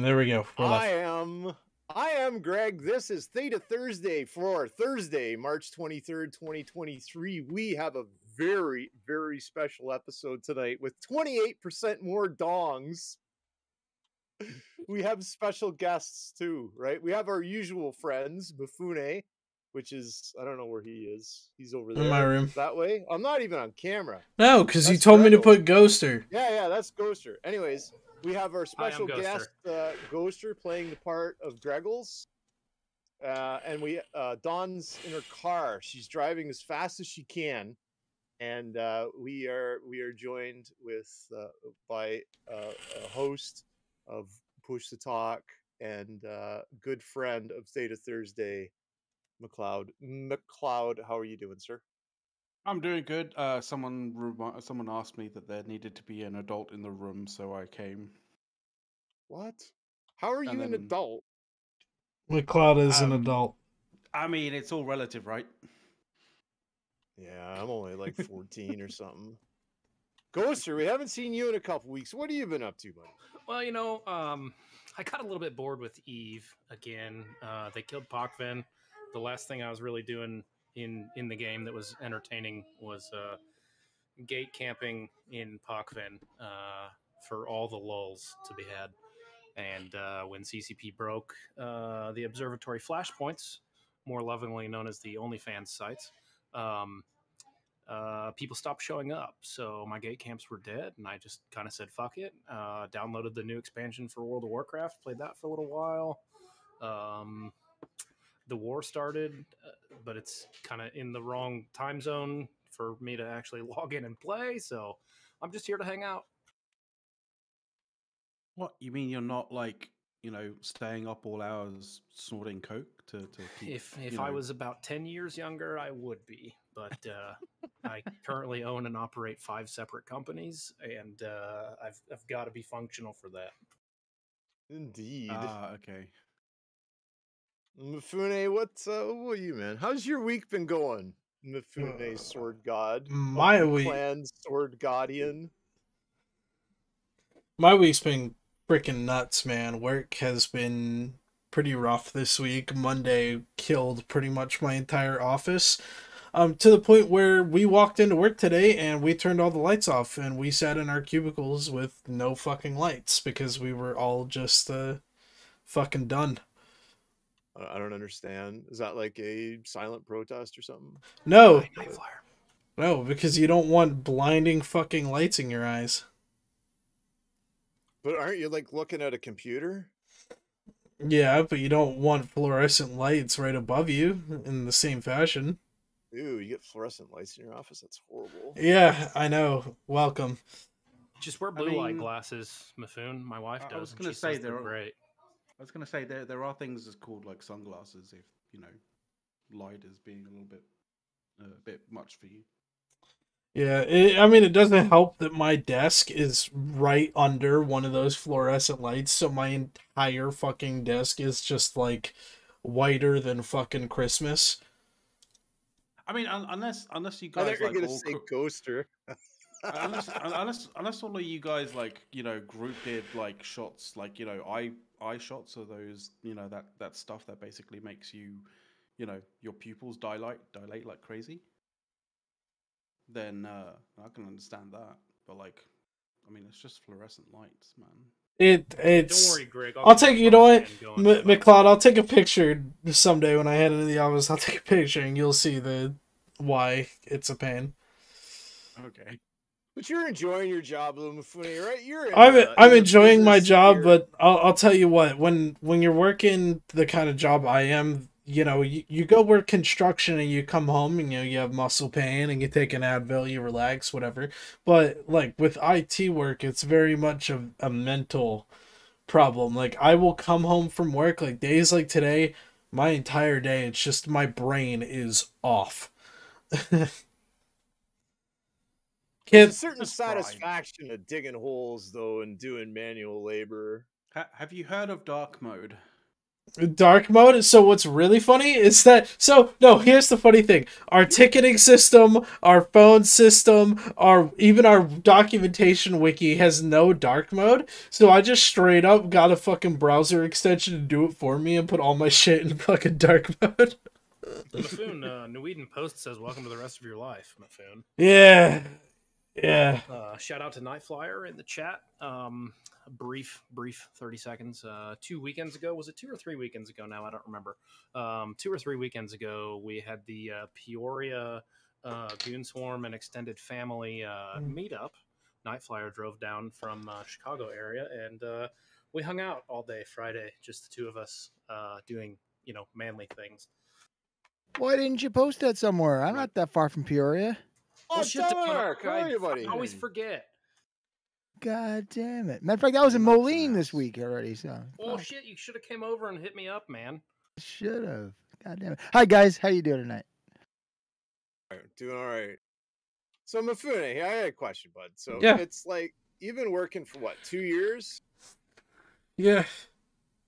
there we go. I am Greg. This is Theta Thursday for Thursday, March 23rd, 2023. We have a very, very special episode tonight with 28% more dongs. We have special guests too, right? We have our usual friends, Mifune, which is, I don't know where he is. He's over there. In my room. That way. I'm not even on camera. No, because you told me to put Ghoster. Yeah, that's Ghoster. Anyways, we have our special guest, Ghoster, playing the part of Greggles. And we Dawn's in her car. She's driving as fast as she can. And we are joined with by a host of Push the Talk and good friend of Theta Thursday, McLeod. McLeod, how are you doing, sir? I'm doing good. Someone asked me that there needed to be an adult in the room, so I came. What? How are you an adult? McLeod is an adult. I mean, it's all relative, right? Yeah, I'm only like 14 or something. Ghoster, we haven't seen you in a couple weeks. What have you been up to, buddy? Well, you know, I got a little bit bored with Eve again. They killed Pakven. The last thing I was really doing in the game that was entertaining was gate camping in Pakven for all the lulls to be had. And when CCP broke the observatory flashpoints, more lovingly known as the OnlyFans sites, people stopped showing up. So my gate camps were dead, and I just kind of said, fuck it. Downloaded the new expansion for World of Warcraft, played that for a little while. The war started, but it's kind of in the wrong time zone for me to actually log in and play. So I'm just here to hang out. What, you mean you're not like, you know, staying up all hours snorting coke to keep, if I was about 10 years younger, I would be, but I currently own and operate 5 separate companies, and I've got to be functional for that. Indeed. Okay. Mifune, what are you, man? How's your week been going? Mifune Swordgod. My week, Clan Swordgodian. My week's been freaking nuts, man. Work has been pretty rough this week. Monday killed pretty much my entire office. To the point where we walked into work today and we turned all the lights off and we sat in our cubicles with no fucking lights because we were all just fucking done. I don't understand. Is that like a silent protest or something? No. No, because you don't want blinding fucking lights in your eyes. But aren't you like looking at a computer? Yeah, but you don't want fluorescent lights right above you in the same fashion. Ew, you get fluorescent lights in your office? That's horrible. Yeah, I know. Welcome. Just wear blue light glasses, Mifune. My wife does. I was going to say they're great. I was going to say there are things that's called like sunglasses if, you know, light is being a bit much for you. Yeah, I mean, it doesn't help that my desk is right under one of those fluorescent lights, so my entire fucking desk is just, like, whiter than fucking Christmas. I mean, unless you guys, I thought you were gonna say Ghoster. unless all of you guys, like, you know, group did, like, shots, like, you know, eye shots are those, you know, that stuff that basically makes you, you know, your pupils dilate like crazy. Then I can understand that, but like, I mean, it's just fluorescent lights, man. It's. Don't worry, Greg. I'll take. You know what, McLeod? I'll take a picture someday when I head into the office. I'll take a picture and you'll see why it's a pain. Okay. But you're enjoying your job, Mifune, right? I'm enjoying my job, but I'll tell you what. When you're working the kind of job I am. You know, you go work construction and you come home and, you know, you have muscle pain and you take an Advil, you relax, whatever. But, like, with IT work, it's very much a mental problem. Like, I will come home from work, like, days like today, my entire day, it's just my brain is off. There's a certain satisfaction of digging holes, though, and doing manual labor. Have you heard of dark mode? Dark mode. So what's really funny is that here's the funny thing. Our ticketing system, our phone system, even our documentation wiki has no dark mode. So I just straight up got a fucking browser extension to do it for me and put all my shit in fucking dark mode. Mifune, New Eden Post says, "Welcome to the rest of your life, Mifune." Yeah. Shout out to Nightflyer in the chat. Brief 30 seconds. 2 weekends ago, was it 2 or 3 weekends ago now? I don't remember. 2 or 3 weekends ago, we had the Peoria Goon Swarm and Extended Family meetup. Nightflyer drove down from Chicago area, and we hung out all day Friday, just the two of us doing, manly things. Why didn't you post that somewhere? I'm not that far from Peoria. Oh, shit, I always forget. God damn it. Matter of fact, I was in Moline this week already. So. Oh, shit, you should have came over and hit me up, man. Should have. God damn it. Hi, guys. How you doing tonight? Doing all right. So, Mifune, I had a question, bud. So, it's like, you've been working for, what, 2 years? Yeah.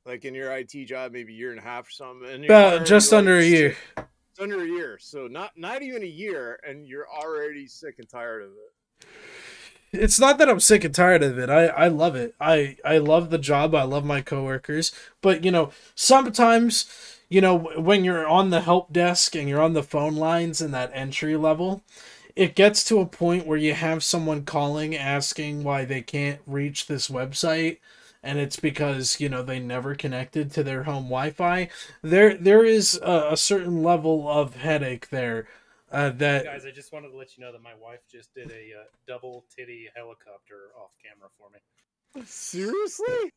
Like, in your IT job, maybe a year and a half or something? And just under a year. It's under a year. So, not even a year, and you're already sick and tired of it. It's not that I'm sick and tired of it. I love it. I love the job. I love my coworkers. But, sometimes, when you're on the help desk and you're on the phone lines in that entry level, it gets to a point where you have someone calling asking why they can't reach this website. And it's because, they never connected to their home Wi-Fi. There is a certain level of headache there. Guys, I just wanted to let you know that my wife just did a double titty helicopter off camera for me. Seriously?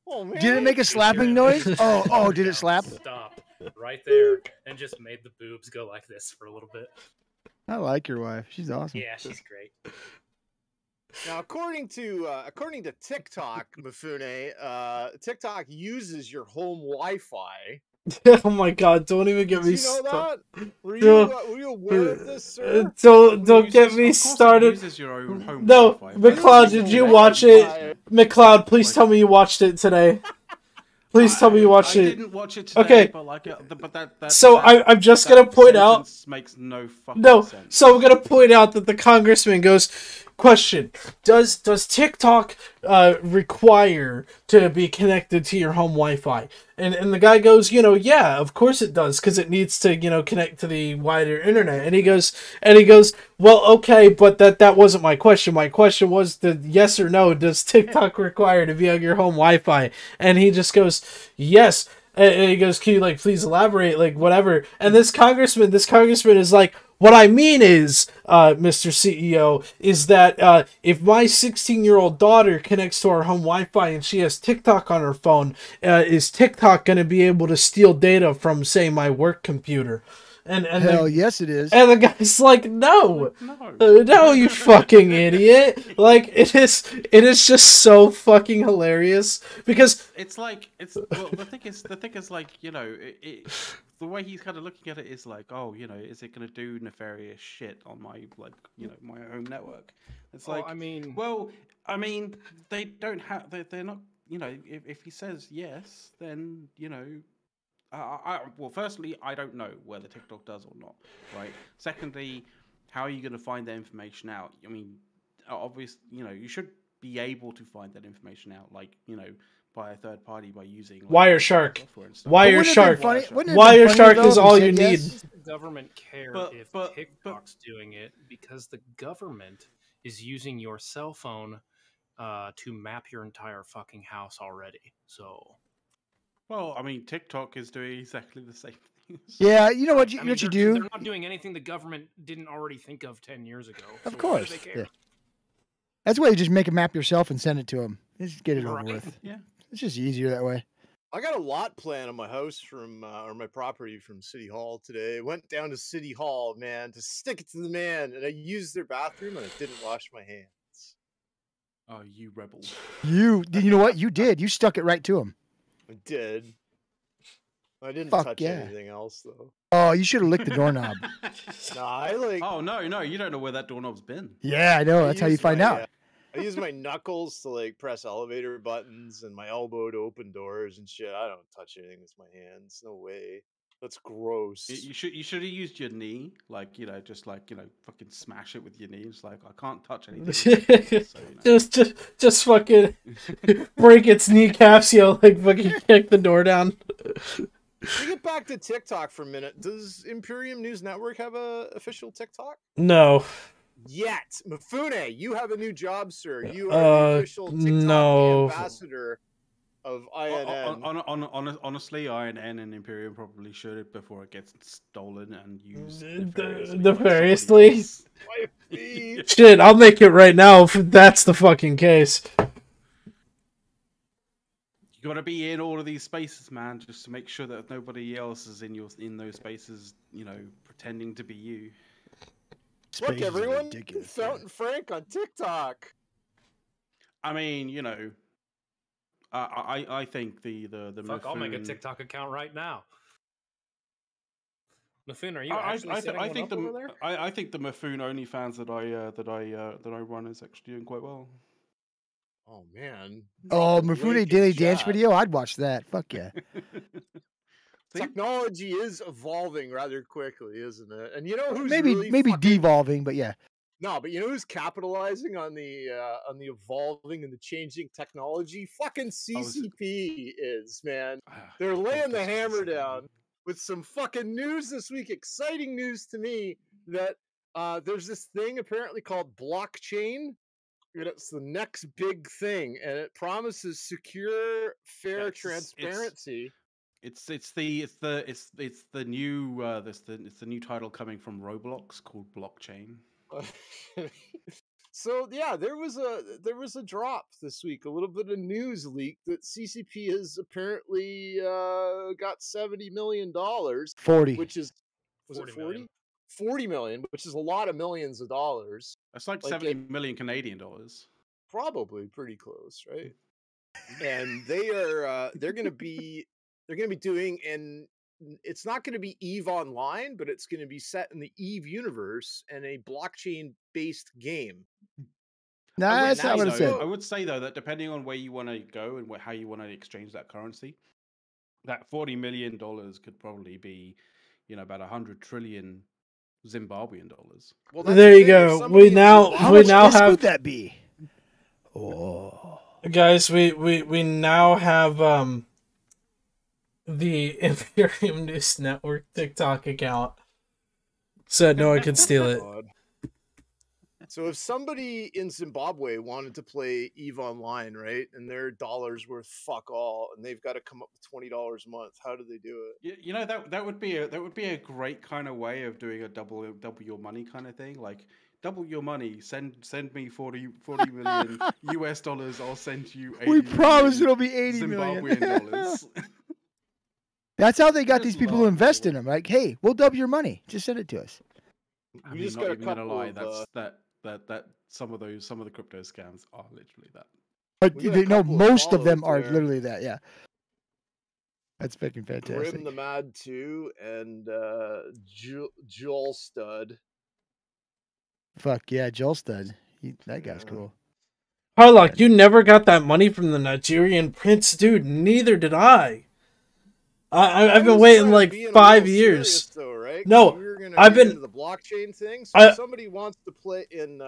Oh man! Did it make a slapping noise? Oh, did it slap? Stop right there and just made the boobs go like this for a little bit. I like your wife. She's awesome. Yeah, she's great. Now, according to TikTok, Mifune, TikTok uses your home Wi-Fi. Oh my God! Don't even get me started. Were you aware of this, sir? Don't get me started. No, McLeod, did you watch it? McLeod, please tell me you watched it today. Please tell me you watched it. I didn't watch it today. Okay. But so I'm just gonna point out. Makes no fucking sense. So I'm gonna point out that the congressman goes. Question: Does TikTok require to be connected to your home Wi-Fi? And the guy goes, yeah, of course it does, because it needs to, connect to the wider internet. And he goes, well, okay, but that wasn't my question. My question was the yes or no. Does TikTok require to be on your home Wi-Fi? And he just goes, yes. And he goes, can you please elaborate, whatever. And this congressman is like, what I mean is, Mr. CEO, is that if my 16-year-old daughter connects to our home Wi-Fi and she has TikTok on her phone, is TikTok going to be able to steal data from, say, my work computer? And hell yes, it is. And the guy's like, no, you fucking idiot! It is just so fucking hilarious because the thing is the way he's kind of looking at it is like, oh, is it going to do nefarious shit on my my home network? It's they don't have, they're not, if he says yes, then well, firstly, I don't know whether TikTok does or not, right? Secondly, how are you going to find that information out? I mean, obviously, you should be able to find that information out, by a third party by using Wireshark. Wireshark is all you need. Does the government care if TikTok's doing it because the government is using your cell phone to map your entire fucking house already? So. Well, I mean, TikTok is doing exactly the same thing. Yeah, you know what you do? They're not doing anything the government didn't already think of 10 years ago. Of course. They care? Yeah. That's why you just make a map yourself and send it to them. Just get it over with. Yeah. It's just easier that way. I got a lot plan on my house from, or my property from City Hall today. I went down to City Hall, man, to stick it to the man, and I used their bathroom and I didn't wash my hands. Oh, you rebel. You know what? You did. You stuck it right to him. I did. I didn't touch anything else, though. Oh, you should have licked the doorknob. No, I like... Oh, no, you don't know where that doorknob's been. Yeah, I know. That's how you find out. I use my knuckles to like press elevator buttons and my elbow to open doors and shit. I don't touch anything with my hands. No way. That's gross. You should have used your knee, like just like fucking smash it with your knee. It's like I can't touch anything. So, just fucking break its kneecaps, like fucking kick the door down. We get back to TikTok for a minute. Does Imperium News Network have a official TikTok? No. Yet, Mifune, you have a new job, sir. You are the official TikTok ambassador of INN. Honestly, INN and Imperium probably should before it gets stolen and used nefariously. Shit, I'll make it right now if that's the fucking case. You gotta be in all of these spaces, man, just to make sure that nobody else is in those spaces, pretending to be you. Look, everyone, Fountain Frank on TikTok. I mean, I think the fuck, Mifune... I'll make a TikTok account right now. Mifune, are you actually setting one up over there? I think the Mifune OnlyFans that I run is actually doing quite well. Oh man! Oh, Mifune daily dance video. I'd watch that. Fuck yeah. Technology is evolving rather quickly, isn't it? And who's maybe devolving, but yeah. No, but who's capitalizing on the evolving and the changing technology? Fucking CCP is, man. They're laying the hammer down with some fucking news this week. Exciting news to me that there's this thing apparently called blockchain. And it's the next big thing, and it promises secure, fair transparency. It's the new title coming from Roblox called Blockchain. So yeah, there was a drop this week, a little bit of news leak that CCP has apparently got $70 million. 40, which is 40? 40 million, which is a lot of millions of dollars. That's like 70 million Canadian dollars. Probably pretty close, right? And they're going to be doing, and it's not going to be EVE Online, but it's going to be set in the EVE universe and a blockchain based game. That's not what it said. I would say though that depending on where you want to go and how you want to exchange that currency, that $40 million could probably be, about 100 trillion Zimbabwean dollars. Well, there you go. We now have. Could that be? Oh, guys, we now have the Imperium News Network TikTok account, so no one can steal it. So if somebody in Zimbabwe wanted to play EVE Online, right, and their dollar's worth fuck all, and they've got to come up with $20 a month, how do they do it? That would be a great kind of way of doing a double your money kind of thing. Like, double your money, send me 40 million US dollars. I'll send you 80 we promise it'll be 80 Zimbabwean million dollars. That's how they got these people to invest in them. Like, hey, we'll double your money. Just send it to us. I mean, not even gonna lie. That some of the crypto scams are literally that. But most of them are literally that. Yeah, that's fucking fantastic. Grim the Mad 2 and Joel Stud. Fuck yeah, Joel Stud. That guy's cool. Harlock, you never got that money from the Nigerian prince, dude. Neither did I. I've been waiting like 5 years. Though, right? No, I've been into the blockchain thing. So if somebody wants to play in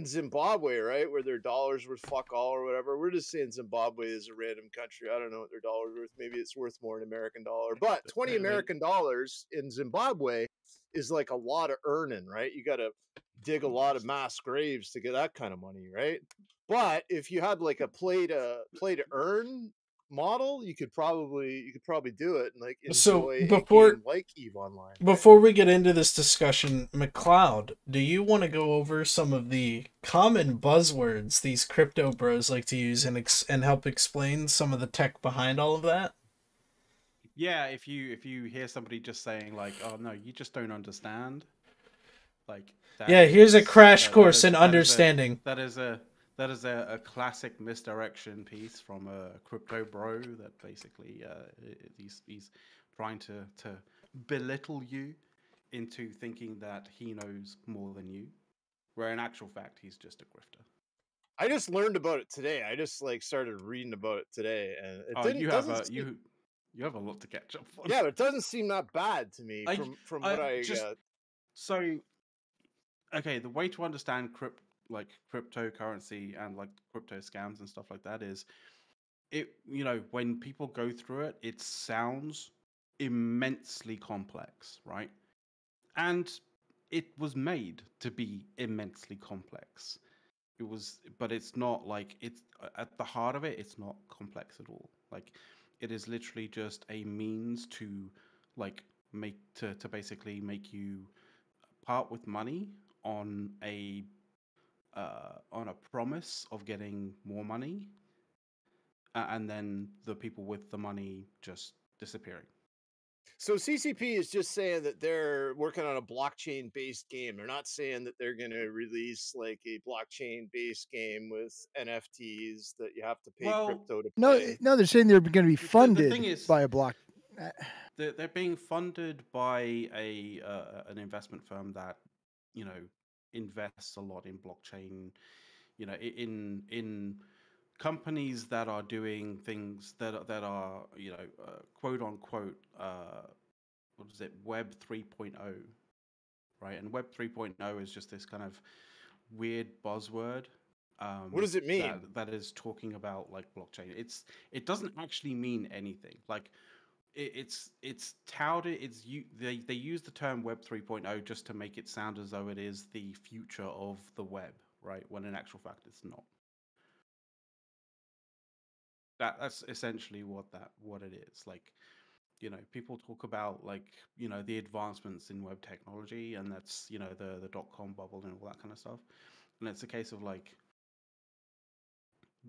Zimbabwe, right, where their dollars worth fuck all or whatever. We're just saying Zimbabwe is a random country. I don't know what their dollar's worth. Maybe it's worth more in American dollar. But 20 American dollars in Zimbabwe is like a lot of earning, right? You got to dig a lot of mass graves to get that kind of money, right? But if you had like a play to earn model, you could probably do it and like enjoy a game like EVE Online. Before we get into this discussion, McLeod, do you want to go over some of the common buzzwords these crypto bros like to use and help explain some of the tech behind all of that? Yeah, if you hear somebody just saying like, "Oh no, you just don't understand," like here's a crash course in understanding. That is a classic misdirection piece from a crypto bro that basically he's trying to belittle you into thinking that he knows more than you, where in actual fact he's just a grifter. I just learned about it today. I just like started reading about it today, and it you have a lot to catch up on. Yeah, but it doesn't seem that bad to me from what I just so okay. The way to understand cryptocurrency and like crypto scams and stuff like that is when people go through it, it sounds immensely complex, right? And it was made to be immensely complex. But it's not like it's at the heart of it. It's not complex at all. Like, it is literally just a means to like to basically make you part with money on a promise of getting more money, and then the people with the money just disappearing. So CCP is just saying that they're working on a blockchain-based game. They're not saying that they're going to release like a blockchain-based game with NFTs that you have to pay crypto to play. No, they're saying they're going to be funded by a block. They're being funded by an investment firm that invests a lot in blockchain. In companies that are doing things that are quote unquote what is it, Web 3.0, right? And Web 3.0 is just this kind of weird buzzword. What does it mean? That is talking about like blockchain. It doesn't actually mean anything. Like it's touted. They use the term Web 3.0 just to make it sound as though it is the future of the web, right? When in actual fact it's not. That's essentially what it is. Like, people talk about like the advancements in web technology, and that's the .com bubble and all that kind of stuff, and it's a case of like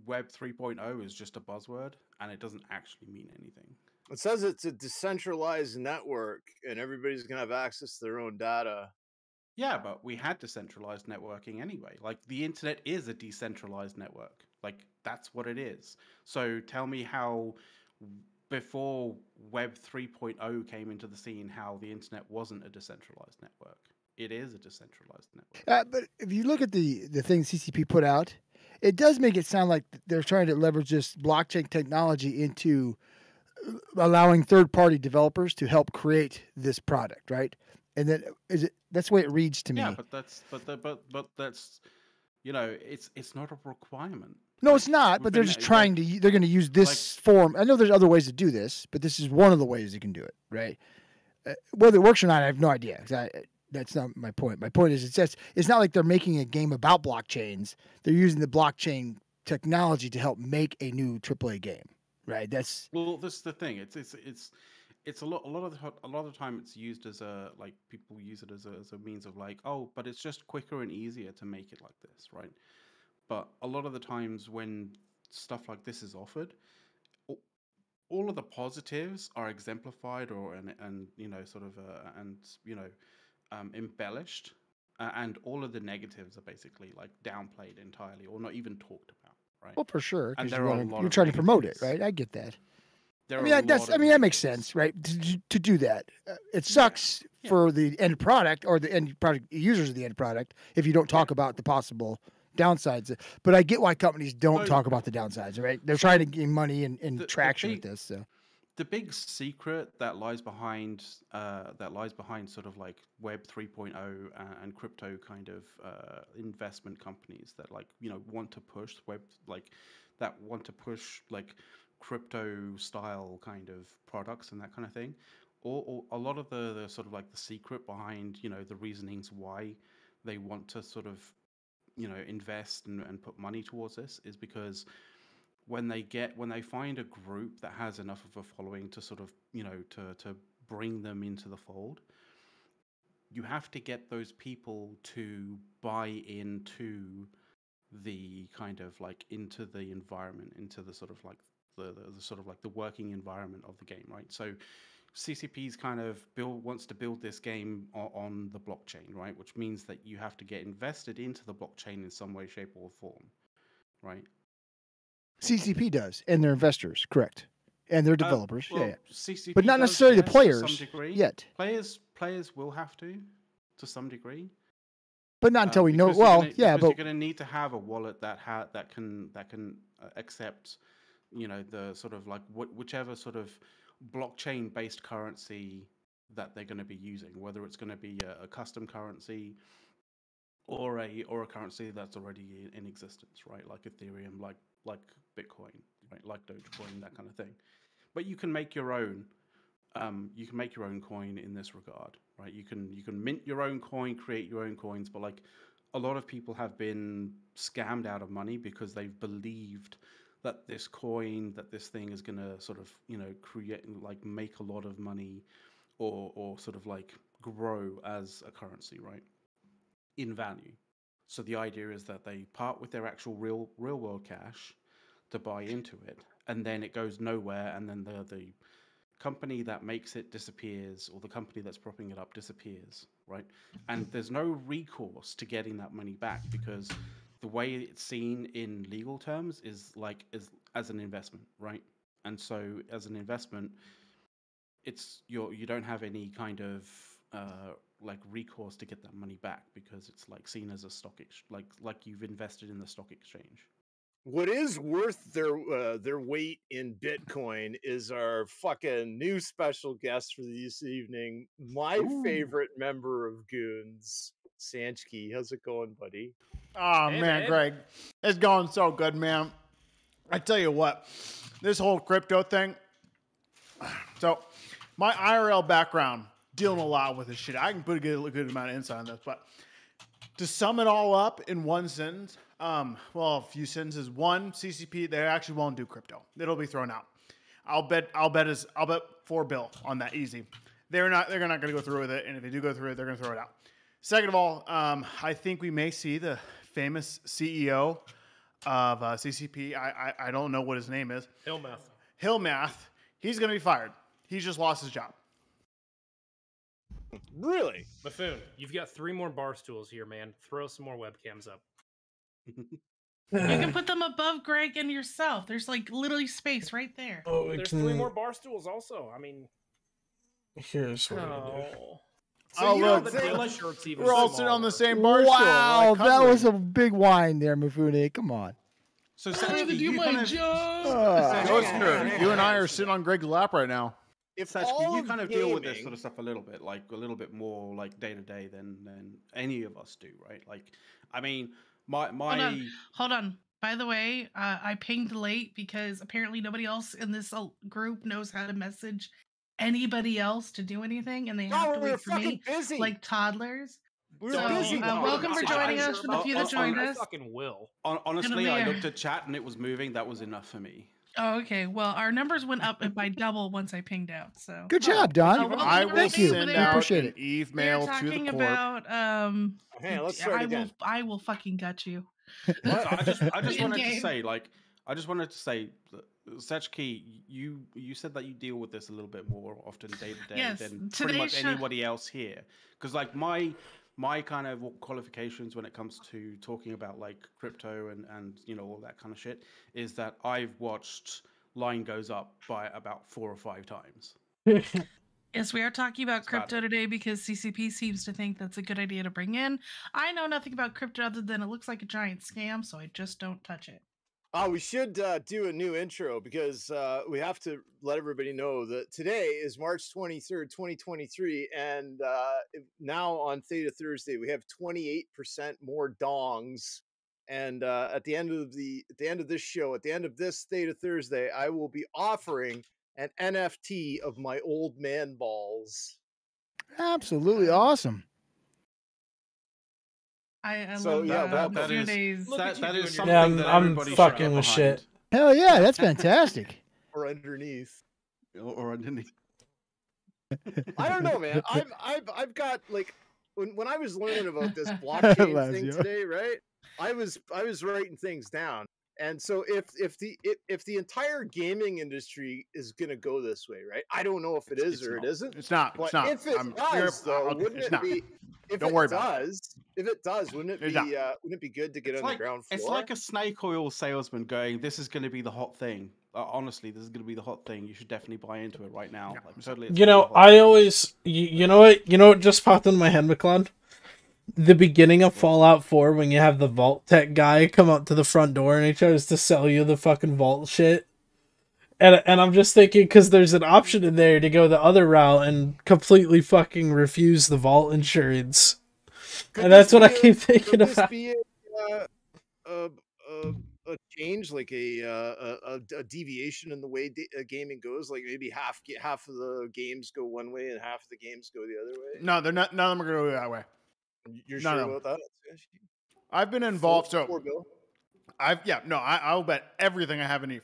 Web 3.0 is just a buzzword and it doesn't actually mean anything. It says it's a decentralized network and everybody's gonna have access to their own data. Yeah, but we had decentralized networking anyway. Like, the internet is a decentralized network. Like, that's what it is. So tell me how before Web 3.0 came into the scene, how the internet wasn't a decentralized network. It is a decentralized network. But if you look at the thing CCP put out, it does make it sound like they're trying to leverage this blockchain technology into allowing third-party developers to help create this product, right? And then that's the way it reads to me. Yeah, but that's it's not a requirement. No, it's not. But they're just trying to. They're going to use this form. I know there's other ways to do this, but this is one of the ways you can do it, right? Whether it works or not, I have no idea. That's not my point. My point is, it's not like they're making a game about blockchains. They're using the blockchain technology to help make a new AAA game, right? This is the thing. It's a lot of the time it's used as people use it as a means of like, oh, but it's just quicker and easier to make it like this, right? But a lot of the times when stuff like this is offered, all of the positives are exemplified embellished, and all of the negatives are basically like downplayed entirely or not even talked about, right? Well, for sure, and you're trying to promote it, right? I get that. That makes sense, right? To do that, it sucks for the end product or the end product users of the end product if you don't talk about the possible downsides. But I get why companies don't talk about the downsides, right? They're trying to gain money and traction with this. So the big secret that lies behind sort of like Web 3.0 and crypto kind of investment companies that want to push crypto style kind of products and that kind of thing, or a lot of the sort of like the secret behind the reasonings why they want to sort of invest and put money towards this is because when they find a group that has enough of a following to sort of to bring them into the fold, you have to get those people to buy into the kind of like into the environment, into the sort of like the sort of like the working environment of the game, right? So CCP's kind of wants to build this game on the blockchain, right? Which means that you have to get invested into the blockchain in some way, shape, or form, right? CCP does, and they're investors, correct? And they're developers, CCP but not necessarily the players to some degree. yet. Players will have to some degree. But not until we know. Because Well, you're yeah, but you're going to need to have a wallet that can accept, you know, the sort of like whichever sort of blockchain based currency that they're going to be using, whether it's going to be a custom currency or a currency that's already in existence, right? Like Ethereum, like Bitcoin, right? Like Dogecoin, that kind of thing. But you can make your own. You can make your own coin in this regard, right? You can mint your own coin, create your own coins, but like a lot of people have been scammed out of money because they've believed that this coin, that this thing is gonna sort of, you know, create, like, make a lot of money, or sort of like grow as a currency, right? In value. So the idea is that they part with their actual real world cash to buy into it, and then it goes nowhere, and then the company that makes it disappears, or the company that's propping it up disappears, right? And there's no recourse to getting that money back, because the way it's seen in legal terms is like as an investment, right? And so as an investment, it's you don't have any kind of like recourse to get that money back, because it's like seen as a like you've invested in the stock exchange. What is worth their weight in Bitcoin is our fucking new special guest for this evening, my favorite member of Goons, Sanchki. How's it going, buddy? Oh, hey, man, Greg. It's going so good, man. I tell you what, this whole crypto thing. So, my IRL background, dealing a lot with this shit. I can put a good amount of insight on this, but to sum it all up in one sentence, well, a few sentences. One, CCP, they actually won't do crypto. It'll be thrown out. I'll bet $4 billion on that, easy. They're not going to go through with it, and if they do go through it, they're going to throw it out. Second of all, I think we may see the famous CEO of CCP. I don't know what his name is. Hillmath. He's going to be fired. He's just lost his job. Really? Mifune, you've got 3 more bar stools here, man. Throw some more webcams up. You can put them above Greg and yourself. There's like literally space right there. Oh, there's 3 more bar stools also. I mean, here's what we do. So look, we're all sitting on the same bar stool. Wow, that was a big wine there, Mifune. Come on. So Sanchki, you and I are sitting on Greg's lap right now. If Sanchki, you kind of deal with this sort of stuff a little bit more like day to day than any of us do, right? Like, I mean, Hold on. By the way, I pinged late because apparently nobody else in this group knows how to message anybody else to do anything, and they have to wait for me, busy. like toddlers. We're so, busy. Welcome for joining us. For the few that joined us, I fucking will. Honestly, I looked at chat and it was moving. That was enough for me. Oh, okay. Well, our numbers went up by double once I pinged out. So good job, Don. I will send out an Eve mail to the court. About hey, let's try it again. I will fucking gut you. I just wanted to say, Sanchki, you said that you deal with this a little bit more often day to day than pretty much anybody else here. Because like my kind of qualifications when it comes to talking about like crypto and you know all that kind of shit is that I've watched line goes up by about 4 or 5 times. Yes, we are talking about crypto today because CCP seems to think that's a good idea to bring in. I know nothing about crypto other than it looks like a giant scam, so I just don't touch it. We should do a new intro because we have to let everybody know that today is March 23rd, 2023, and now on Theta Thursday we have 28% more dongs. And at the end of this show, at the end of this Theta Thursday, I will be offering an NFT of my old man balls. Absolutely awesome. I so love yeah, that is something I'm that everybody fucking with shit. Hell yeah, that's fantastic. Or underneath. Or underneath. I don't know, man. I've got like when I was learning about this blockchain thing today, right? I was writing things down. And so if the entire gaming industry is gonna go this way, right? I don't know if it is or it isn't. It's not. But it's not. if it does, though, wouldn't it be? If it does, wouldn't it be good to get on the ground floor? It's like a snake oil salesman going, "This is going to be the hot thing. Honestly, this is going to be the hot thing. You should definitely buy into it right now." You know, I always, you know what just popped into my head, McClellan? the beginning of Fallout 4 when you have the vault tech guy come up to the front door and he tries to sell you the fucking vault shit. And I'm just thinking, because there's an option in there to go the other route and completely fucking refuse the vault insurance. And that's what I keep thinking about. Could this be a change, like a deviation in the way gaming goes? Like maybe half of the games go one way and half of the games go the other way? No, they're not. None of them are going to go that way. You're sure about that? I've been involved. I'll bet everything I have in Eve.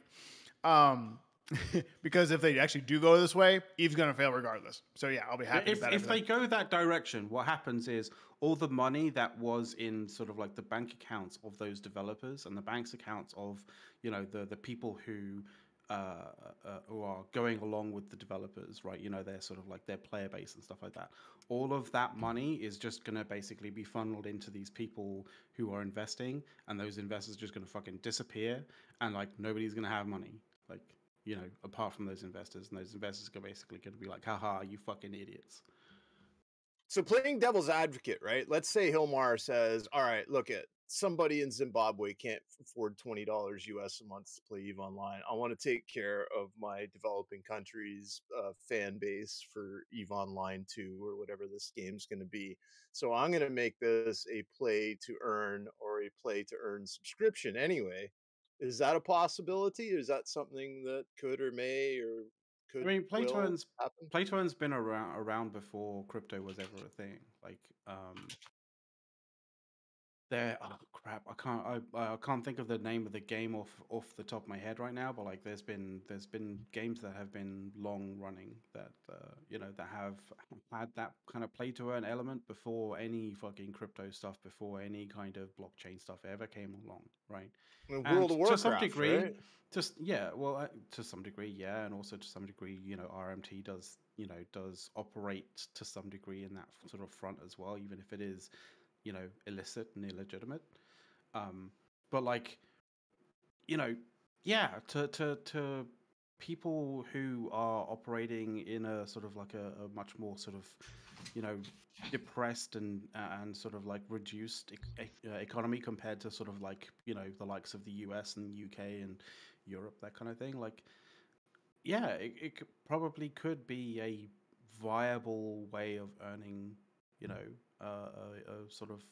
Because if they actually do go this way, Eve's going to fail regardless. So yeah, I'll be happy. If they go that direction, what happens is all the money that was in sort of like the bank accounts of those developers and the bank's accounts of, you know, the people who are going along with the developers, right? You know, they're sort of like their player base and stuff like that. All of that money is just going to basically be funneled into these people who are investing, and those investors are just going to fucking disappear, and like nobody's going to have money. Like, you know, apart from those investors, and those investors are basically going to be like, haha, you fucking idiots. So playing devil's advocate, right? Let's say Hilmar says, all right, look at somebody in Zimbabwe can't afford $20 US a month to play EVE Online. I want to take care of my developing country's fan base for EVE Online 2 or whatever this game's going to be. So I'm going to make this a play to earn or a play to earn subscription anyway. Is that a possibility? Is that something that could or may or could? I mean, play to earn's been around before crypto was ever a thing. Like, oh crap, I can't think of the name of the game off the top of my head right now. But like, there's been games that have been long running that you know, that have had that kind of play to earn element before any fucking crypto stuff, before any kind of blockchain stuff ever came along, right? World of Warcraft, to some degree, right? to some degree, yeah, and also to some degree, you know, RMT does operate to some degree in that sort of front as well, even if it is, you know, illicit and illegitimate. But like, you know, yeah, to people who are operating in a sort of like a much more sort of, you know, depressed and sort of like reduced economy compared to sort of like, you know, the likes of the US and UK and Europe, that kind of thing. Like, yeah, it probably could be a viable way of earning, you know, a sort of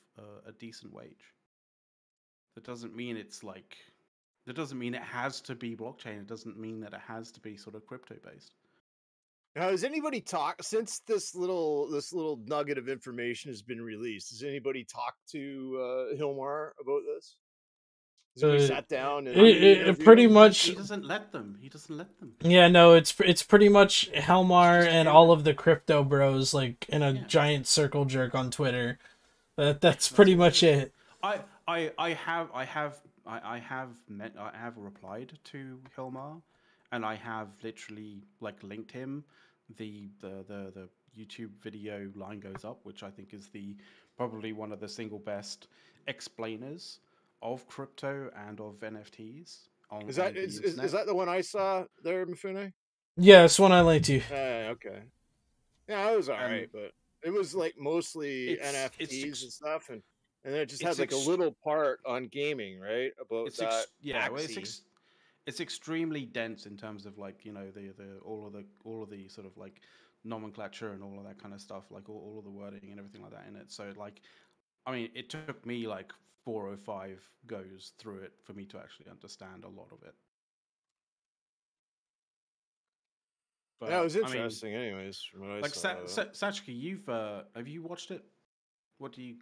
a decent wage. That doesn't mean it's like, that doesn't mean it has to be blockchain. It doesn't mean that it has to be sort of crypto based. Now, has anybody talked since this little nugget of information has been released? Has anybody talked to Hilmar about this? Has anybody sat down and it pretty much he doesn't let them. Yeah, no, it's pretty much Hilmar and all of the crypto bros like in a giant circle jerk on Twitter. That's pretty much it. I have replied to Hilmar, and I have literally like linked him the YouTube video Line Goes Up, which I think is probably one of the single best explainers of crypto and of NFTs. Is that the one I saw there, Mifune? Yeah, it's one I linked you. Okay. Yeah, it was alright, but it was like mostly NFTs and stuff, and then it just had like a little part on gaming, right? About that. It's extremely dense in terms of like, you know, all of the sort of like nomenclature and all of that kind of stuff, like all of the wording and everything like that in it. So like, I mean, it took me like 4 or 5 goes through it for me to actually understand a lot of it. But that was interesting, anyways. From what like I saw. Satchki, have you watched it? What do you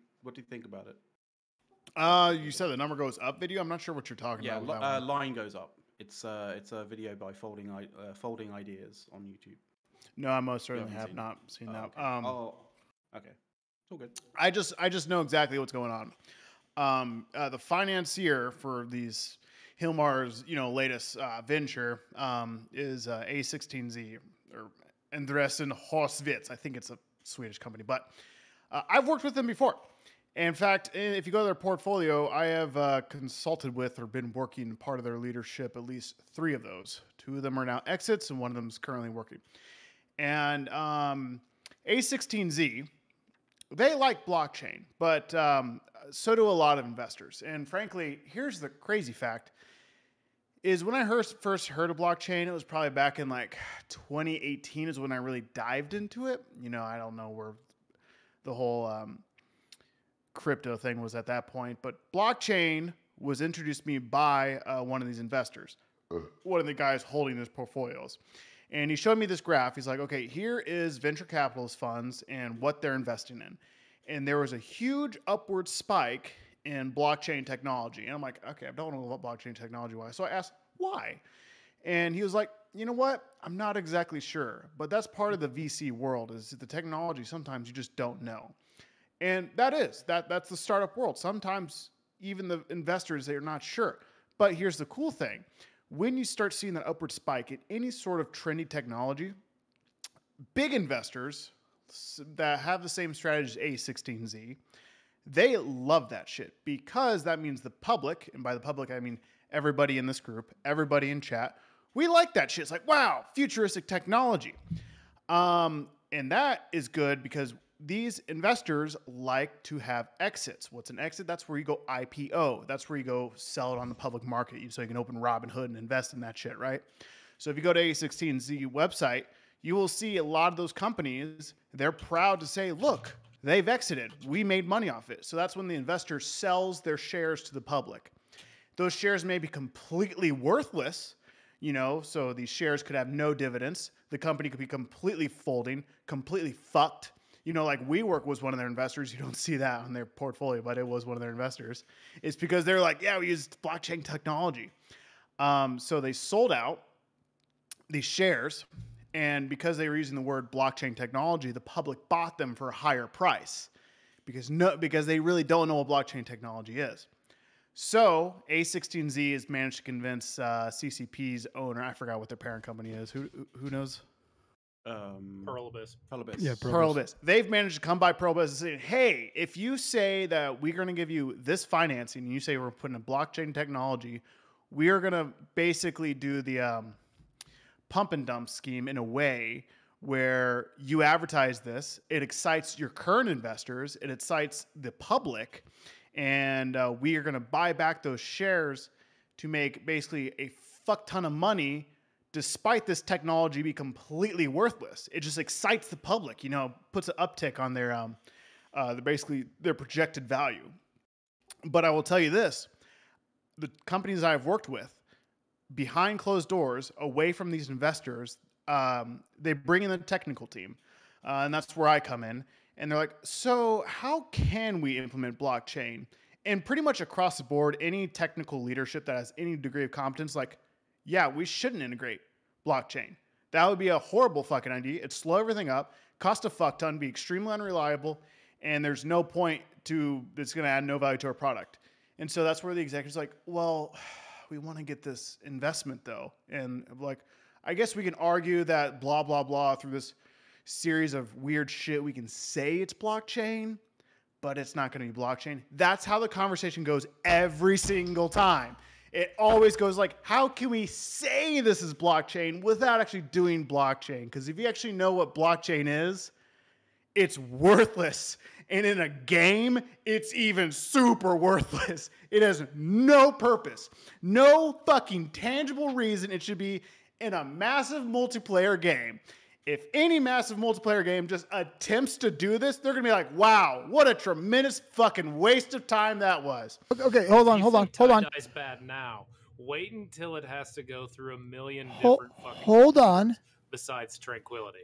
think about it? You said the number goes up video. I'm not sure what you're talking about. Yeah, Line Goes Up. It's a video by Folding Ideas on YouTube. No, I most certainly have not seen that. Okay. It's all good. I just know exactly what's going on. The financier for these Hilmar's, you know, latest venture is A16Z or Andresen Horsvits. I think it's a Swedish company, but I've worked with them before. In fact, if you go to their portfolio, I have consulted with or been working part of their leadership, at least 3 of those. 2 of them are now exits, and one of them is currently working. And A16Z they like blockchain, but so do a lot of investors. And frankly, here's the crazy fact. Is when I first heard of blockchain, it was probably back in like 2018 is when I really dived into it. You know, I don't know where the whole crypto thing was at that point, but blockchain was introduced to me by one of these investors, one of the guys holding his portfolios. And he showed me this graph. He's like, okay, here is venture capitalist funds and what they're investing in. And there was a huge upward spike in blockchain technology. And I'm like, okay, I don't know what blockchain technology was. So I asked, why? And he was like, you know what? I'm not exactly sure, but that's part of the VC world is the technology. Sometimes you just don't know. And that's the startup world. Sometimes even the investors, they're not sure. But here's the cool thing. When you start seeing that upward spike in any sort of trendy technology, big investors that have the same strategy as A16Z, they love that shit because that means the public, and by the public, I mean everybody in this group, everybody in chat, we like that shit. It's like, wow, futuristic technology. And that is good because these investors like to have exits. What's an exit? That's where you go IPO. That's where you go sell it on the public market. So you can open Robinhood and invest in that shit, right? So if you go to A16Z website, you will see a lot of those companies, they're proud to say, look, they've exited. We made money off it. So that's when the investor sells their shares to the public. Those shares may be completely worthless, you know, so these shares could have no dividends. The company could be completely folding, completely fucked. You know, like WeWork was one of their investors. You don't see that on their portfolio, but it was one of their investors. It's because they're like, yeah, we used blockchain technology. So they sold out these shares. And because they were using the word blockchain technology, the public bought them for a higher price because they really don't know what blockchain technology is. So A16Z has managed to convince CCP's owner, I forgot what their parent company is. Who knows? Pearl Abyss. Yeah, Pearl Abyss. They've managed to come by Pearl Abyss and say, hey, if you say that we're going to give you this financing and you say we're putting a blockchain technology, we are going to basically do the pump and dump scheme in a way where you advertise this, it excites your current investors, it excites the public, and we are going to buy back those shares to make basically a fuck ton of money despite this technology be completely worthless. It just excites the public, you know, puts an uptick on their basically their projected value. But I will tell you this, the companies I've worked with, behind closed doors, away from these investors, they bring in the technical team. And that's where I come in. And they're like, so how can we implement blockchain? And pretty much across the board, any technical leadership that has any degree of competence, like, yeah, we shouldn't integrate blockchain. That would be a horrible fucking idea. It'd slow everything up, cost a fuck ton, be extremely unreliable, and there's no point to, it's going to add no value to our product. And so that's where the executive's like, well, we want to get this investment though. And like, I guess we can argue that blah, blah, blah through this series of weird shit. We can say it's blockchain, but it's not going to be blockchain. That's how the conversation goes every single time. It always goes like, how can we say this is blockchain without actually doing blockchain? Because if you actually know what blockchain is, it's worthless. And in a game, it's even super worthless. It has no purpose, no fucking tangible reason it should be in a massive multiplayer game. If any massive multiplayer game just attempts to do this, they're going to be like, wow, what a tremendous fucking waste of time that was. Okay, hold on. Tie-dye's bad now. Wait until it has to go through a million different fucking hold on. Besides Tranquility.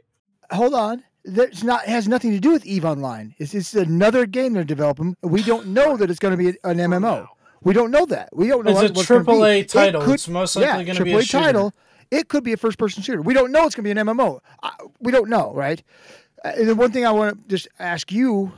Hold on. It has nothing to do with EVE Online. It's another game they're developing. We don't know that it's going to be an MMO. We don't know that. We don't know it's a AAA title. It's most likely going to be a shooter. Title. It could be a first-person shooter. We don't know it's going to be an MMO. We don't know, right? And the one thing I want to just ask you,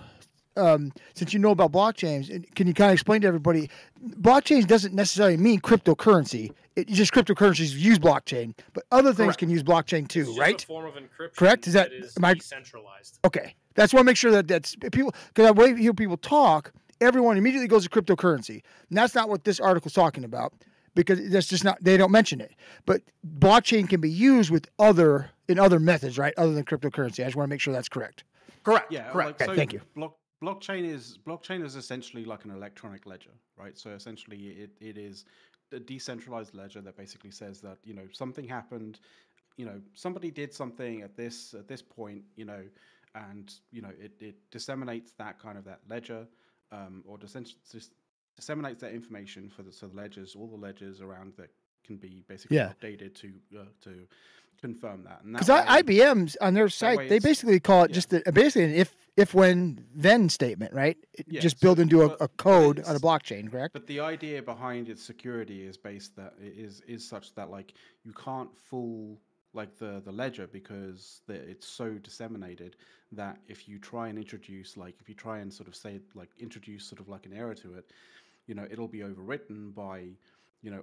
since you know about blockchains, can you kind of explain to everybody, blockchains doesn't necessarily mean cryptocurrency. It's just cryptocurrencies use blockchain, but other things can use blockchain too, it's right? Just a form of encryption. Correct? Is that decentralized? Okay, that's why I make sure that's people, because I hear people talk. Everyone immediately goes to cryptocurrency, and that's not what this article's talking about. Because that's just not, they don't mention it. But blockchain can be used with in other methods, right? Other than cryptocurrency. I just want to make sure that's correct. Correct. Yeah, correct. Like, okay, thank you. blockchain is essentially like an electronic ledger, right? So essentially, it is a decentralized ledger that basically says that something happened, somebody did something at this point, and it disseminates that ledger, or disseminates that information for the ledgers, all the ledgers around that can be basically updated to confirm that. Because IBM's on their site, they basically call it just basically an if when then statement, right? Just built into a code on a blockchain, correct? But the idea behind its security is is such that like you can't fool like the ledger, because it's so disseminated that if you try and introduce sort of like an error to it, it'll be overwritten by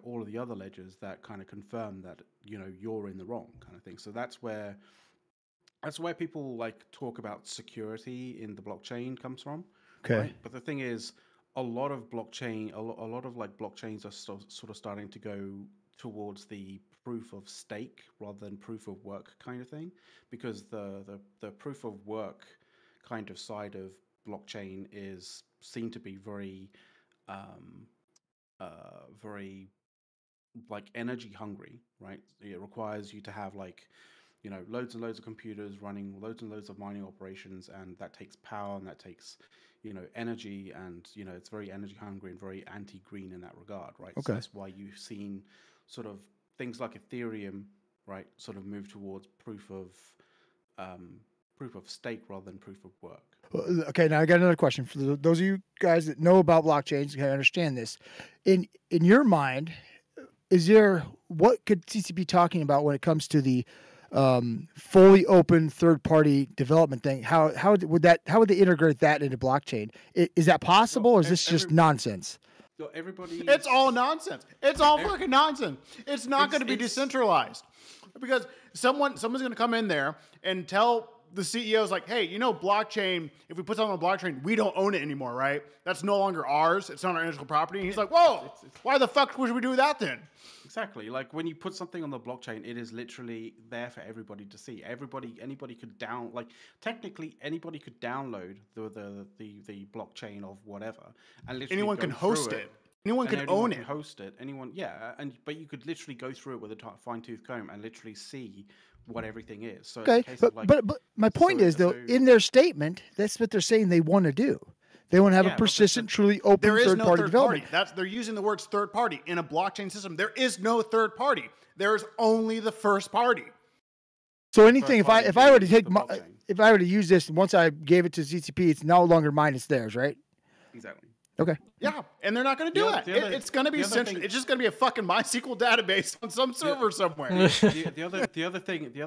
all of the other ledgers that kind of confirm that you're in the wrong kind of thing. So that's where people like talk about security in the blockchain comes from. Okay. Right? But the thing is, a lot of blockchains are sort of starting to go towards the proof of stake rather than proof of work kind of thing, because the proof of work kind of side of blockchain is seen to be very like energy hungry, right? It requires you to have like loads and loads of computers running loads and loads of mining operations, and that takes power and that takes energy, and it's very energy hungry and very anti-green in that regard, right? Okay. So that's why you've seen sort of things like Ethereum, right, sort of move towards proof of stake rather than proof of work. Okay, now I got another question for those of you guys that know about blockchains. Can understand this? In your mind, what could CC be talking about when it comes to the fully open third-party development thing? How would they integrate that into blockchain? Is that possible, or is this just nonsense? So it's all nonsense. It's all fucking nonsense. It's not going to be decentralized, because someone's going to come in there and tell the CEO's like, hey, blockchain, if we put something on blockchain, we don't own it anymore, right? That's no longer ours. It's not our intellectual property. And he's like, whoa, why the fuck would we do that then? Exactly. Like when you put something on the blockchain, it is literally there for everybody to see. Anybody could technically anybody could download the blockchain of whatever, and literally anyone can host it. Anyone can own it. Host it. Anyone, yeah. But you could literally go through it with a fine-tooth comb and literally see what everything is. So okay, but my point is though, in their statement, that's what they're saying they want to do. They want to have a persistent, truly open third-party development. They're using the words third party in a blockchain system. There is no third party. There is only the first party. So anything, if I were to use this, once I gave it to ZCP, it's no longer mine; it's theirs, right? Exactly. Okay. Yeah, and they're not going to do it. It's going to be central. It's just going to be a fucking MySQL database on some server somewhere. The other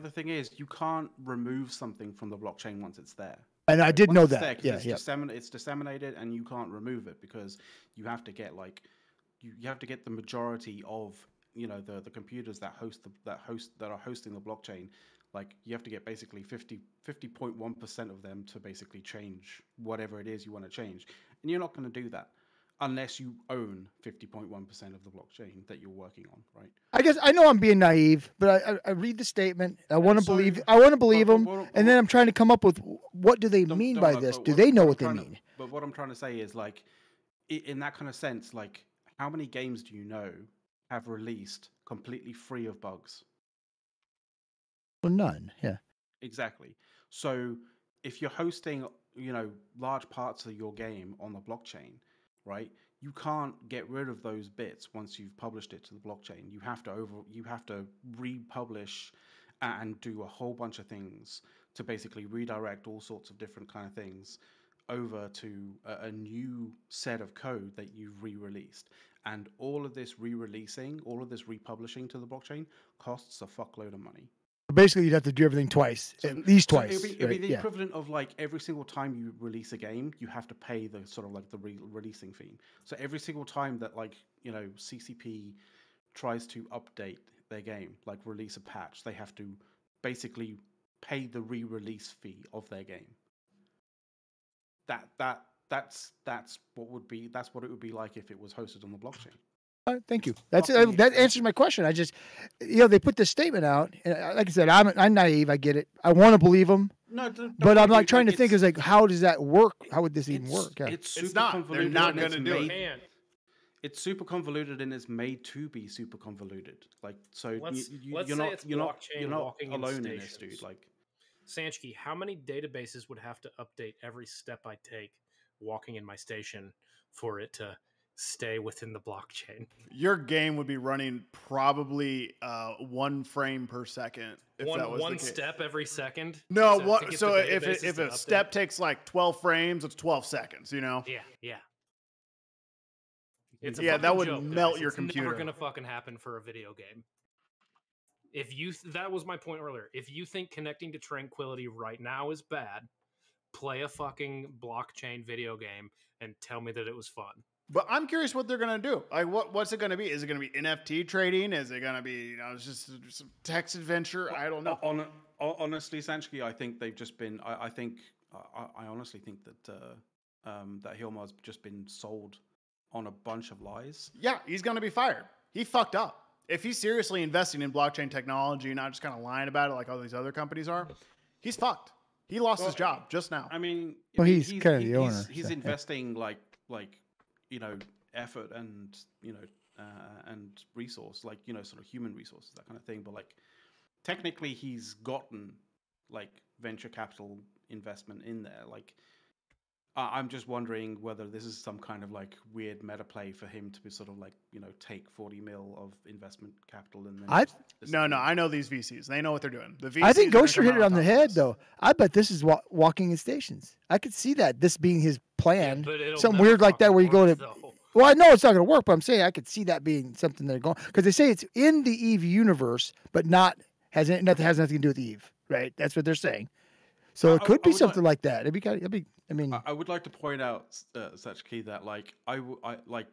thing is you can't remove something from the blockchain once it's there. And I did know that. It's disseminated, and you can't remove it, because you have to get the majority of the computers that are hosting the blockchain. Like you have to get basically 50.1% of them to basically change whatever it is you want to change. And you're not going to do that unless you own 50.1% of the blockchain that you're working on, right? I guess I know I'm being naive, but I read the statement. I want to believe them, and then I'm trying to come up with what do they mean by this? Do they know what they mean? But what I'm trying to say is, like, in that kind of sense, like, how many games do you know have released completely free of bugs? Well, none. Yeah. Exactly. So if you're hosting, large parts of your game on the blockchain, right? You can't get rid of those bits once you've published it to the blockchain. You have to republish and do a whole bunch of things to basically redirect all sorts of different kind of things over to a new set of code that you've re-released. And all of this re-releasing, all of this republishing to the blockchain costs a fuckload of money. Basically, you'd have to do everything twice, at least twice. It'd be the equivalent of like every single time you release a game, you have to pay the sort of like the releasing fee. So every single time that CCP tries to update their game, like release a patch, they have to basically pay the re-release fee of their game. That's what it would be like if it was hosted on the blockchain. Thank you. That answers my question. I just, they put this statement out, and like I said, I'm naive. I get it. I want to believe them. No, but I'm like trying to think is like, how does that work? How would this even work? Yeah. It's super It's not. convoluted. They're not going to do it. It's super convoluted and it's made to be super convoluted. Like, so let's you're say not it's you're not blockchain you're not walking alone in in this, dude. Like, Sanchki, how many databases would have to update every step I take walking in my station for it to stay within the blockchain? Your game would be running probably 1 frame per second. If that was one the case. step every second. No, so if a step takes like 12 frames, it's 12 seconds. You know. Yeah. That would joke, melt guys. your it's computer. Never gonna fucking happen for a video game. If you that was my point earlier. If you think connecting to Tranquility right now is bad, play a fucking blockchain video game and tell me that it was fun. But I'm curious what they're gonna do. Like, what's it gonna be? Is it gonna be NFT trading? Is it gonna be it's just some text adventure? I don't know. Honestly, Sanchki, I think they've just been. I honestly think that that Hilmar's just been sold on a bunch of lies. Yeah, he's gonna be fired. He fucked up. If he's seriously investing in blockchain technology, not just kind of lying about it like all these other companies are, he's fucked. He lost his job just now. I mean, he's kind of the owner. He's investing like effort and and resource, like sort of human resources, that kind of thing. But like technically, he's gotten like venture capital investment in there. Like, I'm just wondering whether this is some kind of like weird meta play for him to be sort of like take 40 mil of investment capital and then No, I know these VCs. They know what they're doing. The VCs I think Ghoster hit it on the head, though. I bet this is walking in stations. I could see that this being his plan, something weird like that, where you go to. Though. Well, I know it's not going to work, but I'm saying I could see that being something they're going, because they say it's in the Eve universe, but has nothing to do with Eve, right? That's what they're saying. So it could be something like that. It'd be. I mean, I would like to point out, Satchki, that like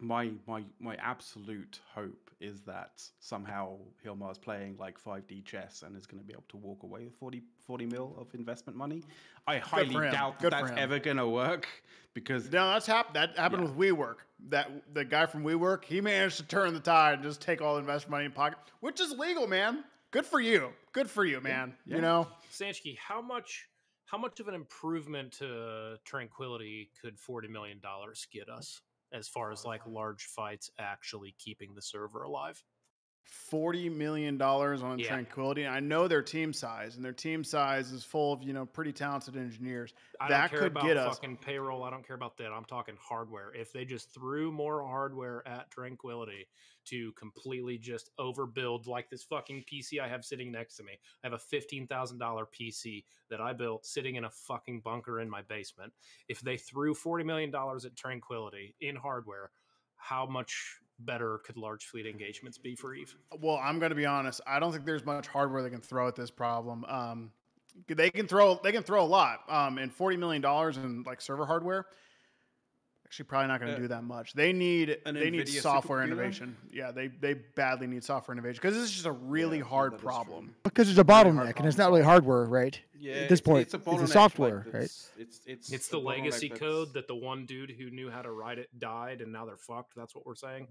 my absolute hope is that somehow Hilmar's playing like 5D chess and is going to be able to walk away with 40 mil of investment money. I highly doubt that's ever going to work, because that happened with WeWork. That the guy from WeWork, he managed to turn the tide and just take all the investment money in pocket, which is legal, man. Good for you, man. Yeah. You know, Sanchki, how much of an improvement to Tranquility could $40 million get us as far as like large fights actually keeping the server alive? $40 million on Tranquility. I know their team size, and their team size is full of pretty talented engineers. I don't care about fucking payroll. I don't care about that. I'm talking hardware. If they just threw more hardware at Tranquility to completely just overbuild, like this fucking PC I have sitting next to me. I have a $15,000 PC that I built sitting in a fucking bunker in my basement. If they threw $40 million at Tranquility in hardware, how much better could large fleet engagements be for Eve? Well, I'm going to be honest. I don't think there's much hardware they can throw at this problem. They can throw a lot. And $40 million in like server hardware, actually probably not going to do that much. They need software innovation. Yeah, they badly need software innovation, because this is just a really hard problem. Because there's a bottleneck, and it's not really hardware, right? Yeah, at this point, it's a software, like, right? It's the legacy code that the one dude who knew how to write it died, and now they're fucked. That's what we're saying.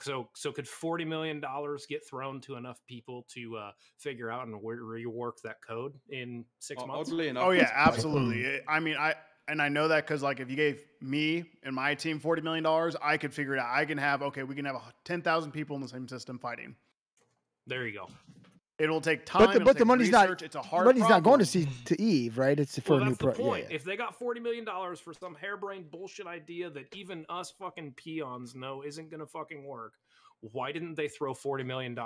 So could $40 million get thrown to enough people to figure out and rework that code in 6 months? Oddly enough, oh yeah, absolutely. I mean, I know that because like if you gave me and my team $40 million, I could figure it out. We can have 10,000 people in the same system fighting. There you go. It'll take time. But the money's research. It's a hard money's problem. not going to Eve, right? It's for a new that's the point. Yeah. If they got $40 million for some harebrained bullshit idea that even us fucking peons know isn't going to fucking work, why didn't they throw $40 million?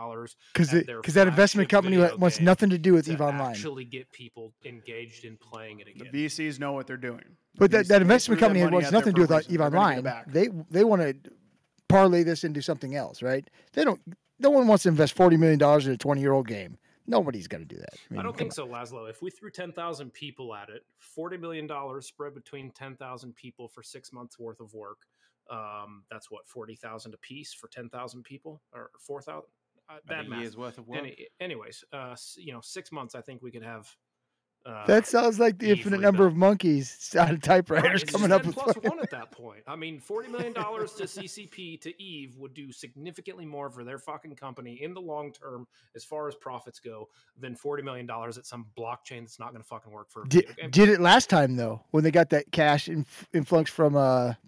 Because that investment company wants nothing to do with Eve Online. Actually get people engaged in playing it again. The VCs know what they're doing. But that investment company wants nothing to do with Eve Online. They want to parlay this into something else, right? No one wants to invest $40 million in a 20-year-old game. Nobody's going to do that. I don't think so, Laszlo. If we threw 10,000 people at it, $40 million spread between 10,000 people for 6 months worth of work. That's what, 40,000 a piece for 10,000 people, or 4,000. Bad math. Year's worth of work. Anyways, 6 months. I think we could have That sounds like the infinite number of monkeys on typewriters coming up with +1 at that point. I mean, $40 million to CCP to Eve would do significantly more for their fucking company in the long term, as far as profits go, than $40 million at some blockchain that's not going to fucking work for a video game. Did it last time though, when they got that cash influx from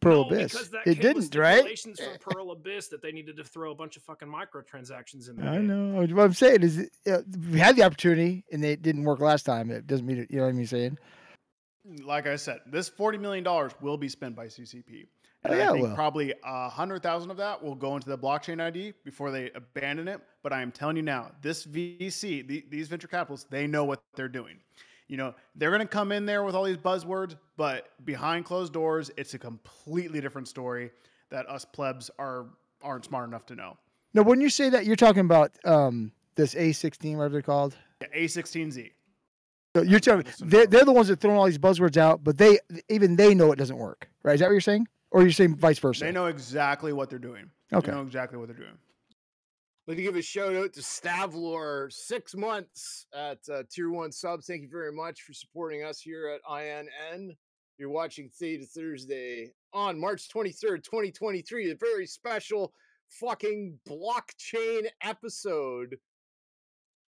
Pearl Abyss? Because that it didn't, right? From Pearl Abyss that they needed to throw a bunch of fucking microtransactions in there. I know. What I'm saying is, we had the opportunity and it didn't work last time. It doesn't mean it. You know what I'm saying? Like I said, this $40 million will be spent by CCP. And I think probably 100,000 of that will go into the blockchain ID before they abandon it. But I am telling you now, this VC, these venture capitalists, they know what they're doing. You know, they're going to come in there with all these buzzwords, but behind closed doors, it's a completely different story that us plebs aren't smart enough to know. Now, when you say that, you're talking about this A16, whatever they're called? Yeah, A16Z. So you're telling me they're the ones that are throwing all these buzzwords out, but they know it doesn't work, right? Is that what you're saying? Or you're saying vice versa? They know exactly what they're doing. Okay. They know exactly what they're doing. I'd like to give a shout out to Stavlor, 6 months at Tier 1 subs. Thank you very much for supporting us here at INN. You're watching Theta Thursday on March 23rd, 2023, a very special fucking blockchain episode.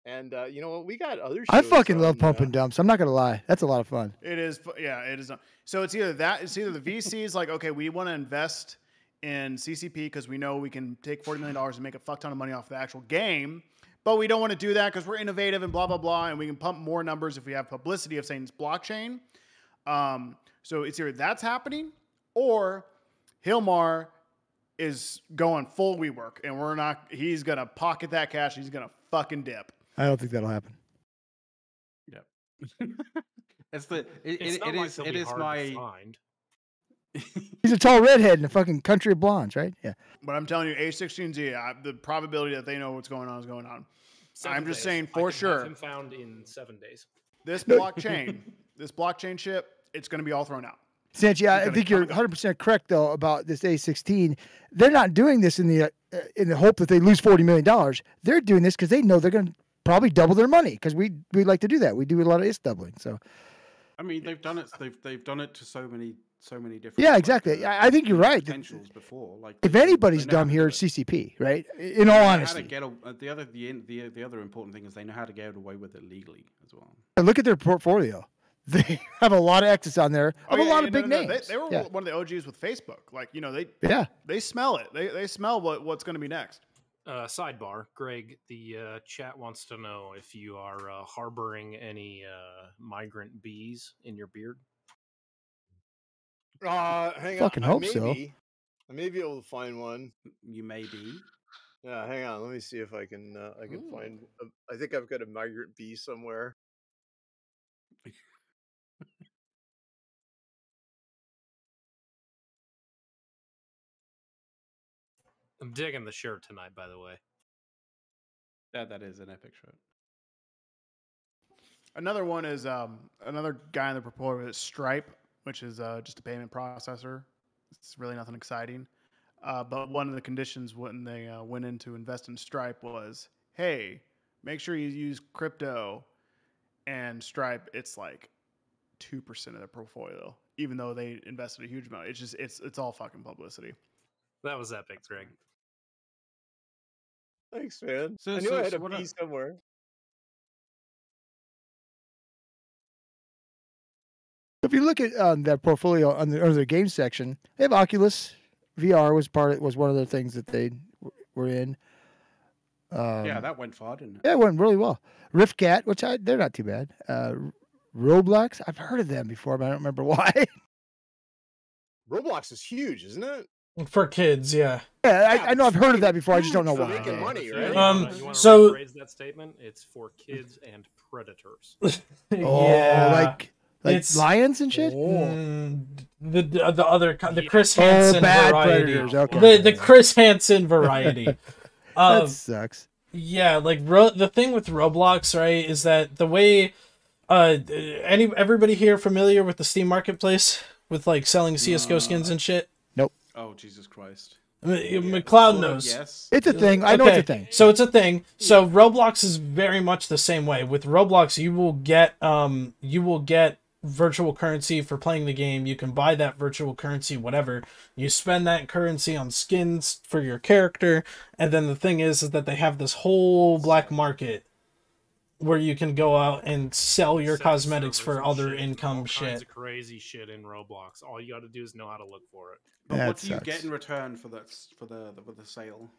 And you know what? We got other shows. I fucking love pump and dumps. I'm not going to lie. That's a lot of fun. It is. Yeah, it is. So it's either the VC's like, okay, we want to invest in CCP because we know we can take $40 million and make a fuck ton of money off the actual game, but we don't want to do that because we're innovative and blah, blah, blah, and we can pump more numbers if we have publicity of saying it's blockchain. So it's either that's happening or Hilmar is going full WeWork and he's going to pocket that cash. He's going to fucking dip. I don't think that'll happen. Yeah. It is my. He's a tall redhead in a fucking country of blondes, right? Yeah. But I'm telling you, A16Z, the probability that they know what's going on is going on. I'm just saying for sure. Have him found in 7 days. This blockchain, this blockchain ship, it's going to be all thrown out. Sanchi, I think you're 100% correct though about this A16. They're not doing this in the hope that they lose $40 million. They're doing this because they know they're going to probably double their money because we like to do that. We do a lot of doubling. So, I mean, they've done it. They've done it to so many different. Yeah, exactly. I think you're right. Potentials before, like if anybody's dumb here, it's CCP, right? In all honesty, the other important thing is they know how to get away with it legally as well. And look at their portfolio. They have a lot of exits on there of a lot of big names. They were one of the OGs with Facebook. Like, you know, they smell it. They smell what's going to be next. Sidebar, Greg, the chat wants to know if you are harboring any migrant bees in your beard. Hang Fucking on. hope so. I may be able to find one. You may be. Yeah, hang on. Let me see if I can find. I think I've got a migrant bee somewhere. I'm digging the shirt tonight, by the way. That is an epic shirt. Another one is another guy in the proposal is Stripe, which is just a payment processor. It's really nothing exciting. But one of the conditions when they went in to invest in Stripe was, hey, make sure you use crypto. And Stripe, it's like 2% of their portfolio, even though they invested a huge amount. It's all fucking publicity. That was epic, Greg. Thanks, man. I knew I had a bee somewhere. If you look at that portfolio under their game section, they have Oculus VR was one of the things that they were in. Yeah, that went far, didn't it? Yeah, it went really well. Riftcat, which they're not too bad. Roblox, I've heard of them before, but I don't remember why. Roblox is huge, isn't it? For kids, yeah. Yeah, I know I've heard of that before. I just don't know why. Making money, right? You want to rephrase that statement? It's for kids and predators. Like it's lions and shit. The Chris Hansen variety. Okay. The Chris Hansen variety. That sucks. Yeah, like the thing with Roblox, right, is that the way everybody here familiar with the Steam Marketplace with like selling CS:GO skins and shit? Nope. Oh, Jesus Christ. McLeod knows. Yes. It's a thing. I know it's a thing. So it's a thing. So Roblox is very much the same way. With Roblox, you will get virtual currency for playing the game. You can buy that virtual currency, whatever. You spend that currency on skins for your character, and then the thing is that they have this whole black market where you can go out and sell your cosmetics for other income all shit. Kinds of crazy shit in Roblox. All you got to do is know how to look for it. But what do you get in return for the sale?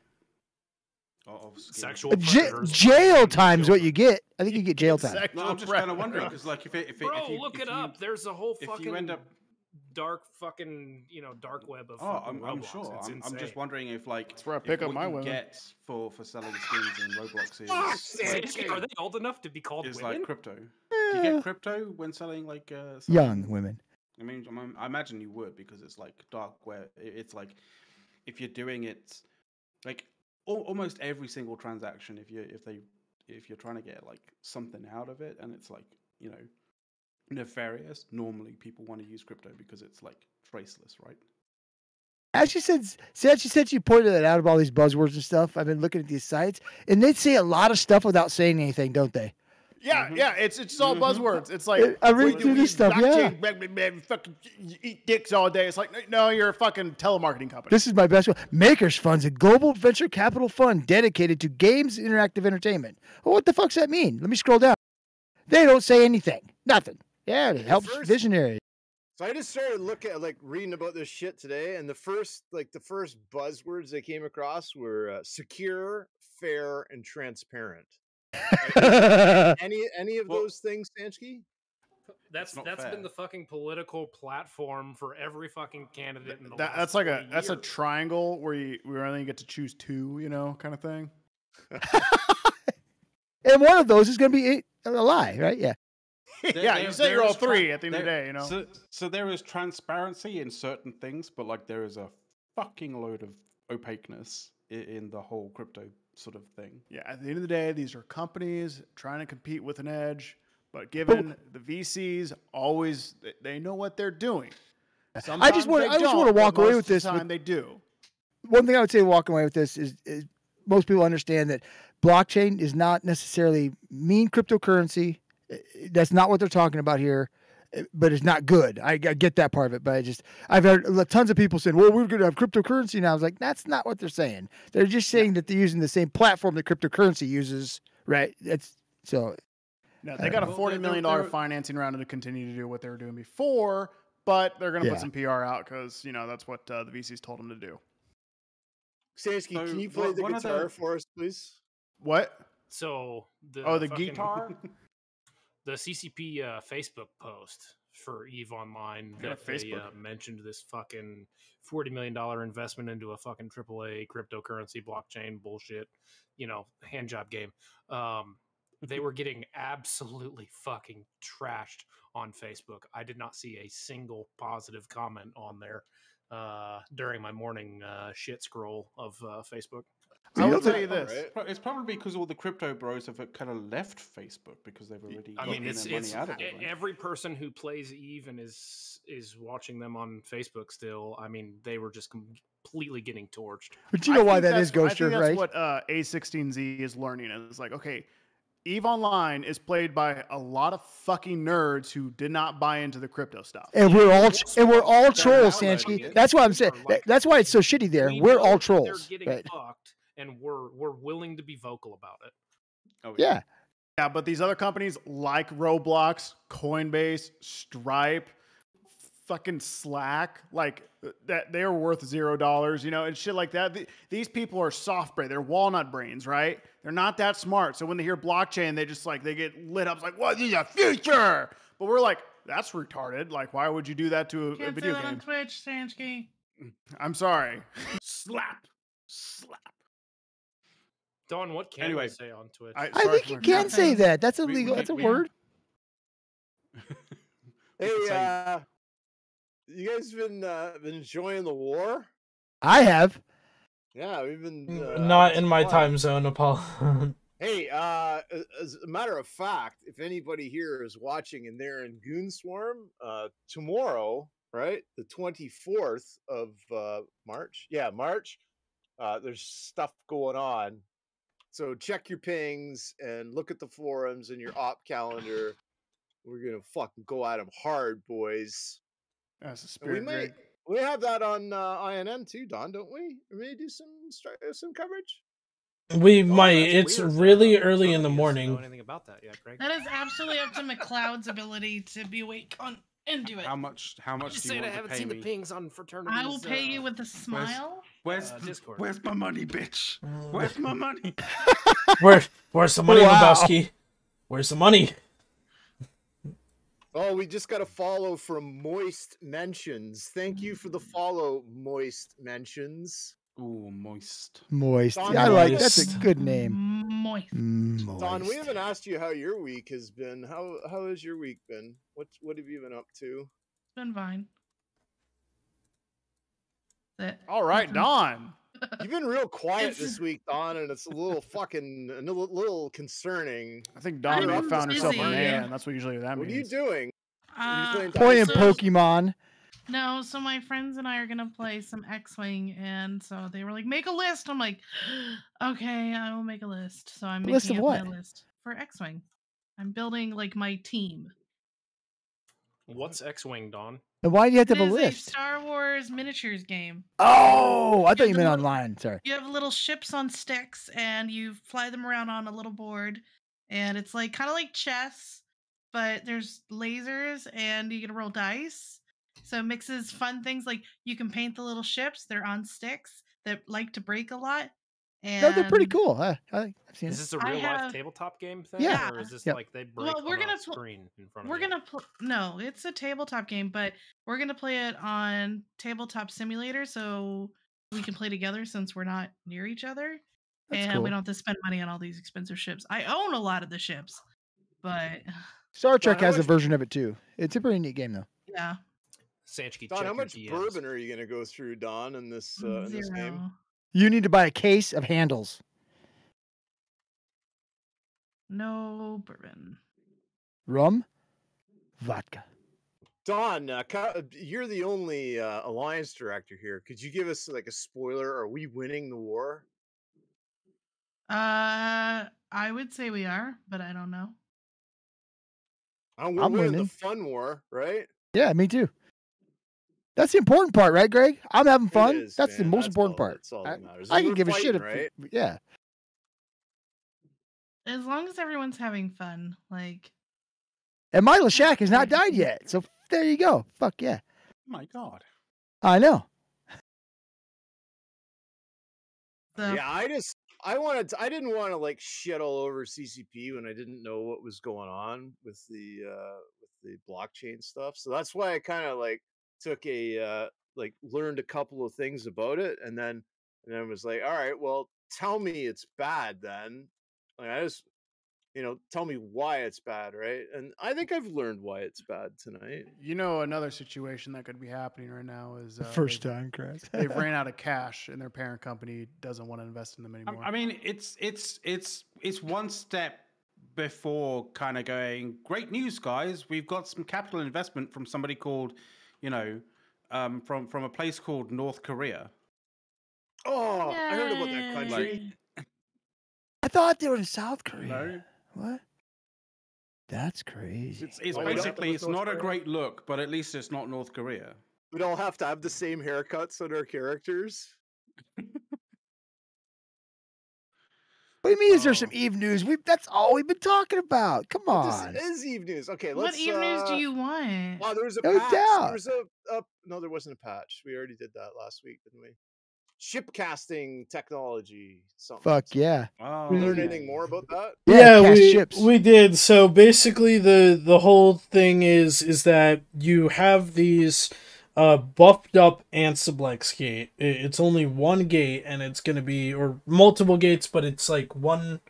Of sexual jail time's what you get. I think you get jail time. No, I'm just kind of wondering because, like, if you look it up. There's a whole fucking you end up dark fucking dark web of. I'm sure. I'm just wondering if that's where I pick up my women. Get for selling skins in Roblox is are they old enough to be called women? Like crypto. Do you get crypto when selling like young women? I mean, I imagine you would because it's like dark web. It's like if you're doing it like almost every single transaction. If you're trying to get like something out of it and it's like nefarious, normally people want to use crypto because it's like traceless, right? Actually, since you pointed that out of all these buzzwords and stuff, I've been looking at these sites, and they say a lot of stuff without saying anything, don't they? Yeah, yeah, it's all buzzwords. It's like I read through this stuff. Yeah, fucking eat dicks all day. It's like, no, you're a fucking telemarketing company. This is my best one. Makers Fund's a global venture capital fund dedicated to games, interactive entertainment. Well, what the fuck's that mean? Let me scroll down. They don't say anything. Nothing. Yeah, it helps visionaries. So I just started reading about this shit today, and the first buzzwords I came across were secure, fair, and transparent. any of those things, Sansky? That's been the fucking political platform for every fucking candidate in the last that's a triangle where we only get to choose two, kind of thing. And one of those is going to be a lie, right? Yeah. Yeah, you say you're all three at the end of the day, So there is transparency in certain things, but like there is a fucking load of opaqueness in the whole crypto sort of thing. Yeah, at the end of the day, these are companies trying to compete with an edge, but given the VCs always they know what they're doing. I just want to walk away with this. They do. One thing I would say walking away with this is most people understand that blockchain is not necessarily mean cryptocurrency. That's not what they're talking about here, but it's not good. I get that part of it, but I've heard tons of people saying, well, we're going to have cryptocurrency now. I was like, that's not what they're saying. They're just saying that they're using the same platform that cryptocurrency uses, right? No, they got a $40 million financing round to continue to do what they were doing before, but they're going to put some PR out because, that's what the VCs told them to do. Sansky, can you play the guitar for us, please? What? So the guitar? The CCP Facebook post for EVE Online that they mentioned this fucking $40 million investment into a fucking AAA cryptocurrency blockchain bullshit, hand job game. They were getting absolutely fucking trashed on Facebook. I did not see a single positive comment on there during my morning shit scroll of Facebook. I will tell you this. Right? It's probably because all the crypto bros have kind of left Facebook because they've already gotten their money out of it. Right? Every person who plays EVE and is watching them on Facebook still, I mean, they were just completely getting torched. But you know why that is, Ghoster, right? That's what A16Z is learning. It's like, okay, EVE Online is played by a lot of fucking nerds who did not buy into the crypto stuff. And we're all trolls, Sansky. That's why I'm saying. That's why it's so shitty there. We're all trolls. They're getting fucked. And we're willing to be vocal about it. Oh yeah. Yeah, but these other companies like Roblox, Coinbase, Stripe, fucking Slack, like that, they are worth $0, and shit like that. These people are soft brain. They're walnut brains, right? They're not that smart. So when they hear blockchain, they get lit up. It's like, what is the future? But we're like, that's retarded. Like, why would you do that to a video game? On Twitch, Sansky. I'm sorry. Slap. Don, what can we say on Twitch? I think you can say that. That's illegal. That's a word. Hey, you guys been enjoying the war? I have. Yeah, we've been not in my time zone, Apollo. Hey, as a matter of fact, if anybody here is watching and they're in Goonswarm, tomorrow, right, the 24th of March. Yeah, March. there's stuff going on. So check your pings and look at the forums and your op calendar. We're gonna fucking go at them hard, boys. That's a spirit. We have that on INM too, Don, don't we? We may do some coverage. We might. It's weird. Really early in the morning. Know anything about that yet, Greg? That is absolutely up to McLeod's ability to be awake on and do it. How much do you want to pay me? I haven't seen the pings on fraternities. I will pay you with a smile. Where's my money, bitch? Where's my money? Where's the money, Lebowski? Where's the money? Oh, we just got a follow from Moist Mentions. Thank you for the follow, Moist Mentions. Ooh, Moist. Moist. Don, Yeah, I like that's a good name. Moist. Don, we haven't asked you how your week has been. How has your week been? What have you been up to? It's been fine. All right, Don. You've been real quiet this week, Don, and it's a little concerning. I think Don found herself a man. That's what usually that means. What are you doing? Playing Pokemon. No, so my friends and I are gonna play some X-Wing, and so they were like, "Make a list." I'm like, "Okay, I will make a list." So I'm making my list for X-Wing. I'm building like my team. What's X-Wing, Don? And why do you have to have a list? It's a Star Wars miniatures game. Oh, I thought you meant online. Sorry. You have little ships on sticks, and you fly them around on a little board, and it's like kind of like chess, but there's lasers, and you get to roll dice. So it mixes fun things like you can paint the little ships. They're on sticks that like to break a lot. And no, they're pretty cool. I've seen Is this a real life tabletop game thing? Yeah. Or is this like they break on a screen in front of you? No, it's a tabletop game, but we're going to play it on Tabletop Simulator so we can play together since we're not near each other. That's and cool. we don't have to spend money on all these expensive ships. I own a lot of the ships, but Star Trek has a version of it too. It's a pretty neat game though. Yeah. Don, how much bourbon are you going to go through, Don, in this game? You need to buy a case of handles. No bourbon. Rum? Vodka. Don, you're the only alliance director here. Could you give us like a spoiler? Are we winning the war? I would say we are, but I don't know. I'm winning the fun war, right? Yeah, me too. That's the important part, right, Greg? I'm having fun. That's the most important part. That's all that matters. I can give a shit. Right? Yeah. As long as everyone's having fun, like. And my Lashak has not died yet, so there you go. Fuck yeah. My God. I know. So. Yeah, I didn't want to like shit all over CCP when I didn't know what was going on with the blockchain stuff. So that's why I kind of like took learned a couple of things about it, and then was like, all right, well, tell me it's bad then. Like, I just, tell me why it's bad, right? And I think I've learned why it's bad tonight. Another situation that could be happening right now is first time, Chris. They've ran out of cash, and their parent company doesn't want to invest in them anymore. I mean, it's one step before kind of going, great news, guys. We've got some capital investment from somebody called, from a place called North Korea. Oh, yay. I heard about that country. I thought they were in South Korea. No. What? That's crazy. It's basically, it's not a great look, but at least it's not North Korea. We'd all have to have the same haircuts on our characters. What do you mean? Is there some Eve news? That's all we've been talking about. Come on. This is Eve news. Okay, what Eve news do you want? Oh, there was a patch. There was no, there wasn't a patch. We already did that last week, didn't we? Ship casting technology. Fuck yeah. Oh, we learned anything more about that? Yeah, we did. So basically the whole thing is that you have these buffed up Ansiblex gate. It's only one gate, and it's going to be, or multiple gates, but it's like one.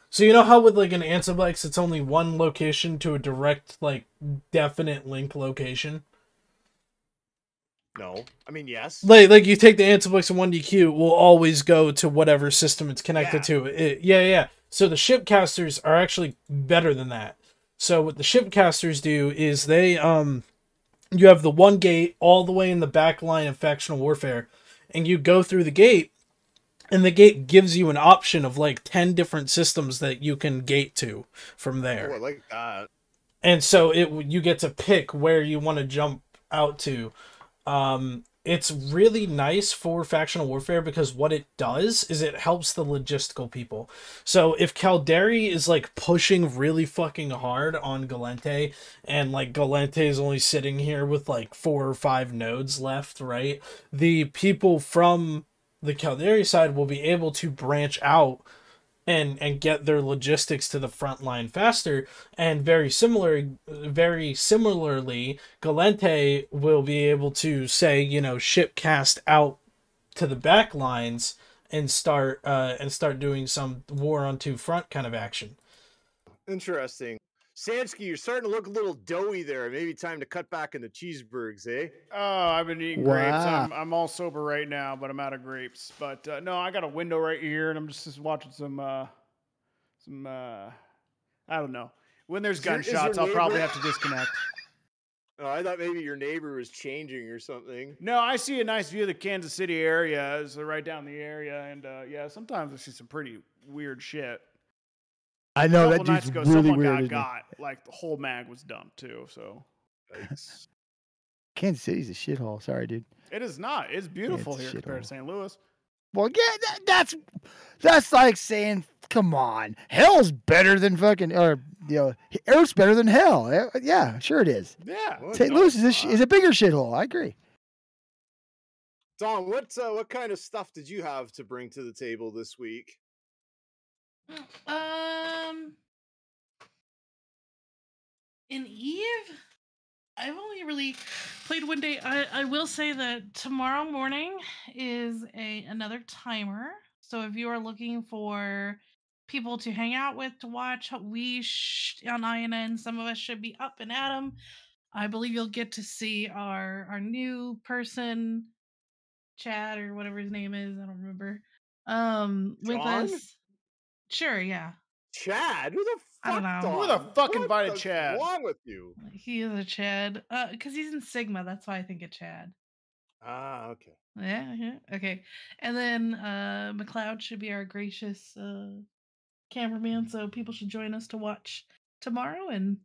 So you know how with like an Ansiblex, it's only one location to a direct, like, definite link location? No. I mean, yes. Like you take the Ansiblex and 1DQ, it will always go to whatever system it's connected to. Yeah. So the shipcasters are actually better than that. So what the shipcasters do is they, you have the one gate all the way in the back line of factional warfare, and you go through the gate, And the gate gives you an option of like 10 different systems that you can gate to from there. Oh, I like that. And so you get to pick where you want to jump out to. It's really nice for factional warfare because what it does is it helps the logistical people. So if Calderi is like pushing really fucking hard on Galente, and like Galente is only sitting here with like 4 or 5 nodes left, right? The people from the Calderi side will be able to branch out and get their logistics to the front line faster. And very similarly, Galente will be able to say, you know, ship cast out to the back lines and start doing some war on 2 front kind of action. Interesting. Sansky, you're starting to look a little doughy there. Maybe time to cut back on the cheeseburgers, eh? Oh, I've been eating grapes. I'm all sober right now, but I'm out of grapes. But no, I got a window right here, and I'm just watching some I don't know. When there's gunshots, I'll probably have to disconnect. Oh, I thought maybe your neighbor was changing or something. No, I see a nice view of the Kansas City area. It's right down the area, and yeah, sometimes I see some pretty weird shit. I know that dude's really weird. Like the whole mag was dumped too. So Kansas City's a shithole. Sorry, dude. It is not. It's beautiful here compared to St. Louis. Well, yeah, that's like saying, come on, hell's better than fucking, or you know, Earth's better than hell. Yeah, sure it is. Yeah, St. Louis is a bigger shithole. I agree. Don, what kind of stuff did you have to bring to the table this week? In Eve, I've only really played one day. I will say that tomorrow morning is another timer. So if you are looking for people to hang out with, to watch, we on INN, some of us should be up and at 'em. I believe you'll get to see our new person, Chad or whatever his name is. I don't remember. With us. Sure, yeah. Chad? Who the fuck? I don't know. Who the fuck invited Chad? What's wrong with you? He is a Chad. Because he's in Sigma. That's why I think of Chad. Ah, okay. Yeah, okay. And then McLeod should be our gracious cameraman, so people should join us to watch tomorrow. And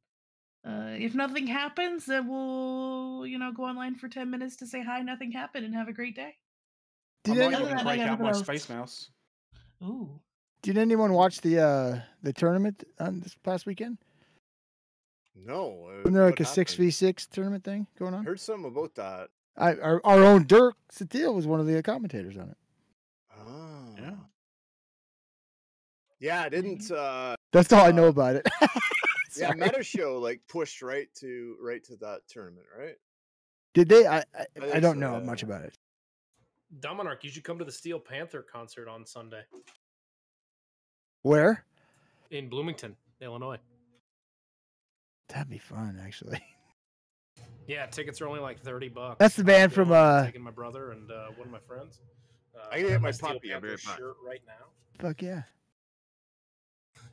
if nothing happens, then we'll, go online for 10 minutes to say hi, nothing happened, and have a great day. I'm not going to break out my Space Mouse. Ooh. Did anyone watch the tournament on this past weekend? No. Wasn't there like a 6v6 tournament thing going on? Heard something about that. Our own Dirk Stetille was one of the commentators on it. Oh. Yeah. Yeah, I didn't. That's all I know about it. Yeah, Meta Show pushed right to that tournament, right? Did they? I don't know much about it. Dominarch, you should come to the Steel Panther concert on Sunday. Where? In Bloomington, Illinois. That'd be fun, actually. Yeah, tickets are only like $30. That's the band from taking my brother and one of my friends. I can get my Steel puppy Panther shirt right now. Fuck yeah.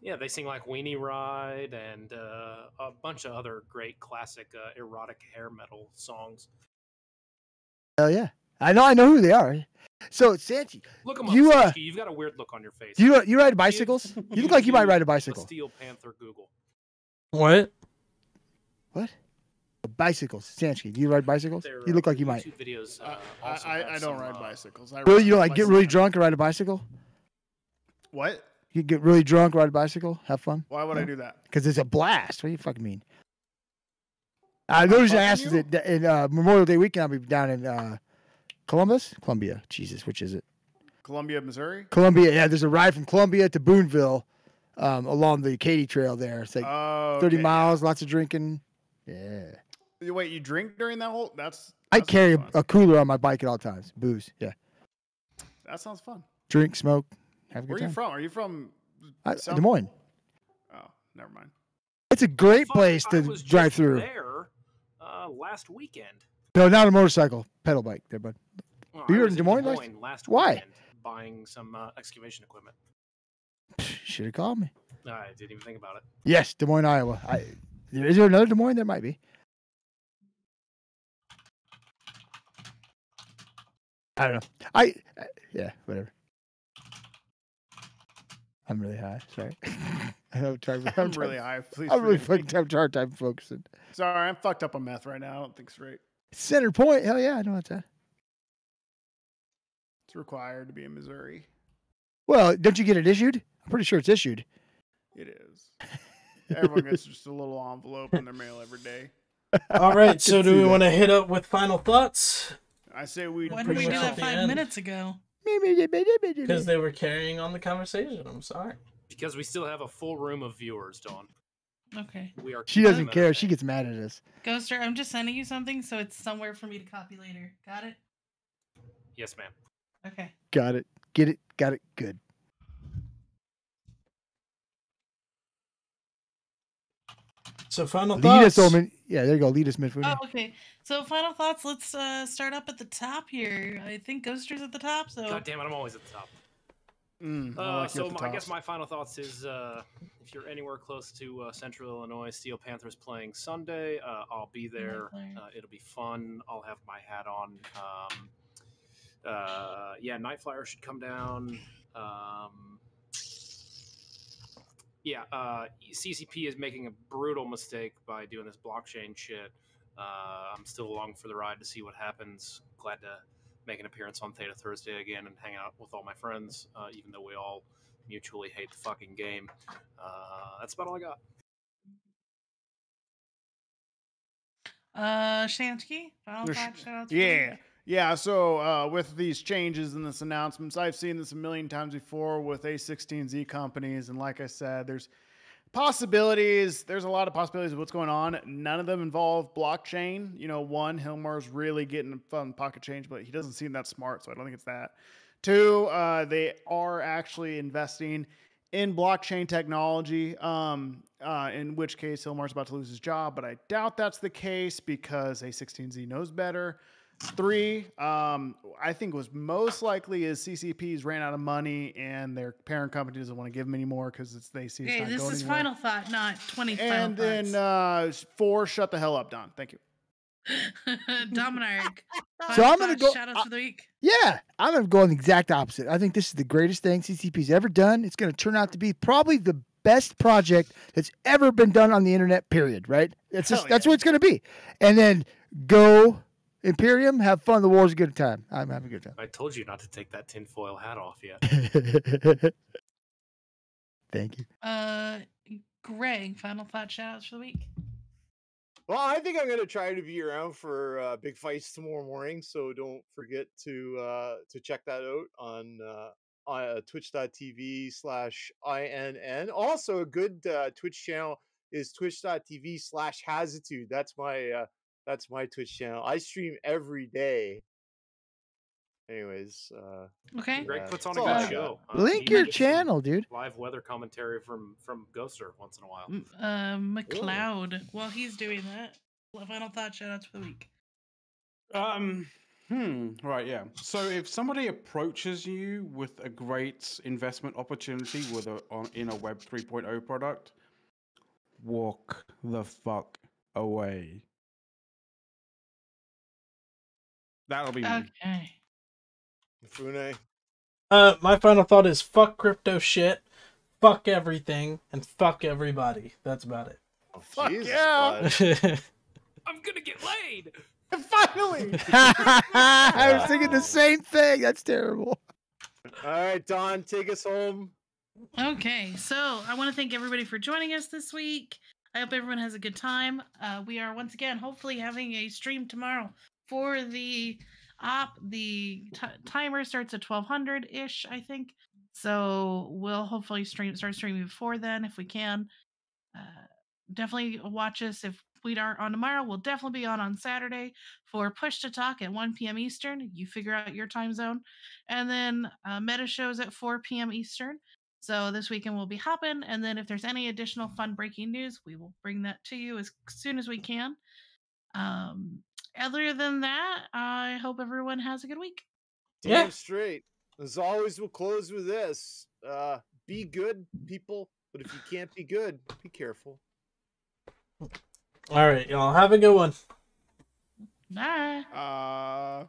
Yeah, they sing like Weenie Ride and a bunch of other great classic erotic hair metal songs. Hell yeah. I know who they are. So, Sanchi, look them up, Sanchi. You've got a weird look on your face. You ride bicycles? You look like you might ride a bicycle. Steel Panther Google. What? Bicycles. Sanchi, do you ride bicycles? You look like you might. Videos, I don't ride bicycles. Really? You don't get really drunk and ride a bicycle? What? You get really drunk, ride a bicycle, have fun? Why would I do that? Because it's a blast. What do you fucking mean? The reason I asked is that in Memorial Day weekend, I'll be down in Columbia. Jesus, which is it? Columbia, Missouri? Columbia, yeah. There's a ride from Columbia to Boonville along the Katy Trail there. It's like 30 miles, lots of drinking. Yeah. Wait, you drink during that whole? I carry a cooler on my bike at all times. Booze, yeah. That sounds fun. Drink, smoke, have a good time. Where are you from? Are you from Des Moines? Oh, never mind. It's a great place to drive through. There last weekend. No, not a motorcycle, pedal bike there, bud. Well, you were in Des Moines last Why? Weekend, buying some excavation equipment. Should have called me. I didn't even think about it. Yes, Des Moines, Iowa. Is there another Des Moines? There might be. I don't know. Yeah, whatever. I'm really high. Sorry. I know I'm really high. Please. I'm really forgive me. fucking having a hard time focusing. Sorry, I'm fucked up on meth right now. I don't think straight. Center Point. Hell yeah, I know what's that. It's required to be in Missouri. Well, don't you get it issued? I'm pretty sure it's issued. It is. Everyone gets just a little envelope in their mail every day. All right, so do we want to hit up with final thoughts? I say we. Why did we do that 5 minutes ago? Because they were carrying on the conversation. I'm sorry. Because we still have a full room of viewers, Dawn. Okay. We are. She doesn't care. She gets mad at us. Ghoster, I'm just sending you something, so it's somewhere for me to copy later. Got it? Yes, ma'am. Okay. Got it. Get it. Got it. Good. So final Lead thoughts. us, Omen. Yeah, there you go. Lead us, Mifune. Oh, okay. So final thoughts. Let's start up at the top here. I think Ghoster's at the top. So. God damn it! I'm always at the top. I guess my final thoughts is if you're anywhere close to Central Illinois, Steel Panthers playing Sunday, I'll be there. It'll be fun. I'll have my hat on. Night Flyer should come down. CCP is making a brutal mistake by doing this blockchain shit. I'm still along for the ride to see what happens. Glad to make an appearance on Theta Thursday again and hang out with all my friends, even though we all mutually hate the fucking game. That's about all I got. Shansky, final thoughts, shout-outs? Yeah, so with these changes and this announcements, I've seen this a million times before with A16Z companies, and like I said, there's possibilities. There's a lot of possibilities of what's going on. None of them involve blockchain. You know, one, Hilmar's really getting fun pocket change, but he doesn't seem that smart, so I don't think it's that. Two, they are actually investing in blockchain technology, in which case Hilmar's about to lose his job, but I doubt that's the case because A16Z knows better. Three, I think was most likely is CCP's ran out of money and their parent company doesn't want to give them anymore because they see it's not going anywhere. This is final thought, not 20 final and thoughts. then 4, shut the hell up, Don. Thank you. Dominic. So I'm going to go. Shout-outs for the week. Yeah, I'm going to go on the exact opposite. I think this is the greatest thing CCP's ever done. It's going to turn out to be probably the best project that's ever been done on the internet, period, right? That's what it's going to be. And then go Imperium, have fun. The war's a good time. I'm having a good time. I told you not to take that tinfoil hat off yet. Thank you. Greg, final thought, shout-outs for the week. Well, I think I'm going to try to be around for big fights tomorrow morning, so don't forget to check that out on twitch.tv/INN. Also, a good Twitch channel is twitch.tv/Hazitude. That's my Twitch channel. I stream every day. Anyways, okay. Greg puts on a good show. Link your channel, dude. Live weather commentary from Ghoster once in a while. McLeod. While he's doing that, final thought, shout-outs for the week. Right, yeah. So if somebody approaches you with a great investment opportunity in a Web 3.0 product, walk the fuck away. That'll be me. Okay. Mifune. My final thought is fuck crypto shit, fuck everything, and fuck everybody. That's about it. Oh, fuck Jesus, yeah! I'm gonna get laid! Finally! I was thinking the same thing. That's terrible. All right, Don, take us home. Okay, so I want to thank everybody for joining us this week. I hope everyone has a good time. We are once again hopefully having a stream tomorrow for the timer starts at 1200-ish, I think. So we'll hopefully start streaming before then if we can. Definitely watch us. If we aren't on tomorrow, we'll definitely be on Saturday for Push to Talk at 1 p.m. Eastern. You figure out your time zone. And then meta shows at 4 p.m. Eastern. So this weekend we'll be hopping. And then if there's any additional fun breaking news, we will bring that to you as soon as we can. Other than that, I hope everyone has a good week. Damn straight. As always, we'll close with this. Be good, people. But if you can't be good, be careful. All right, y'all. Have a good one. Bye.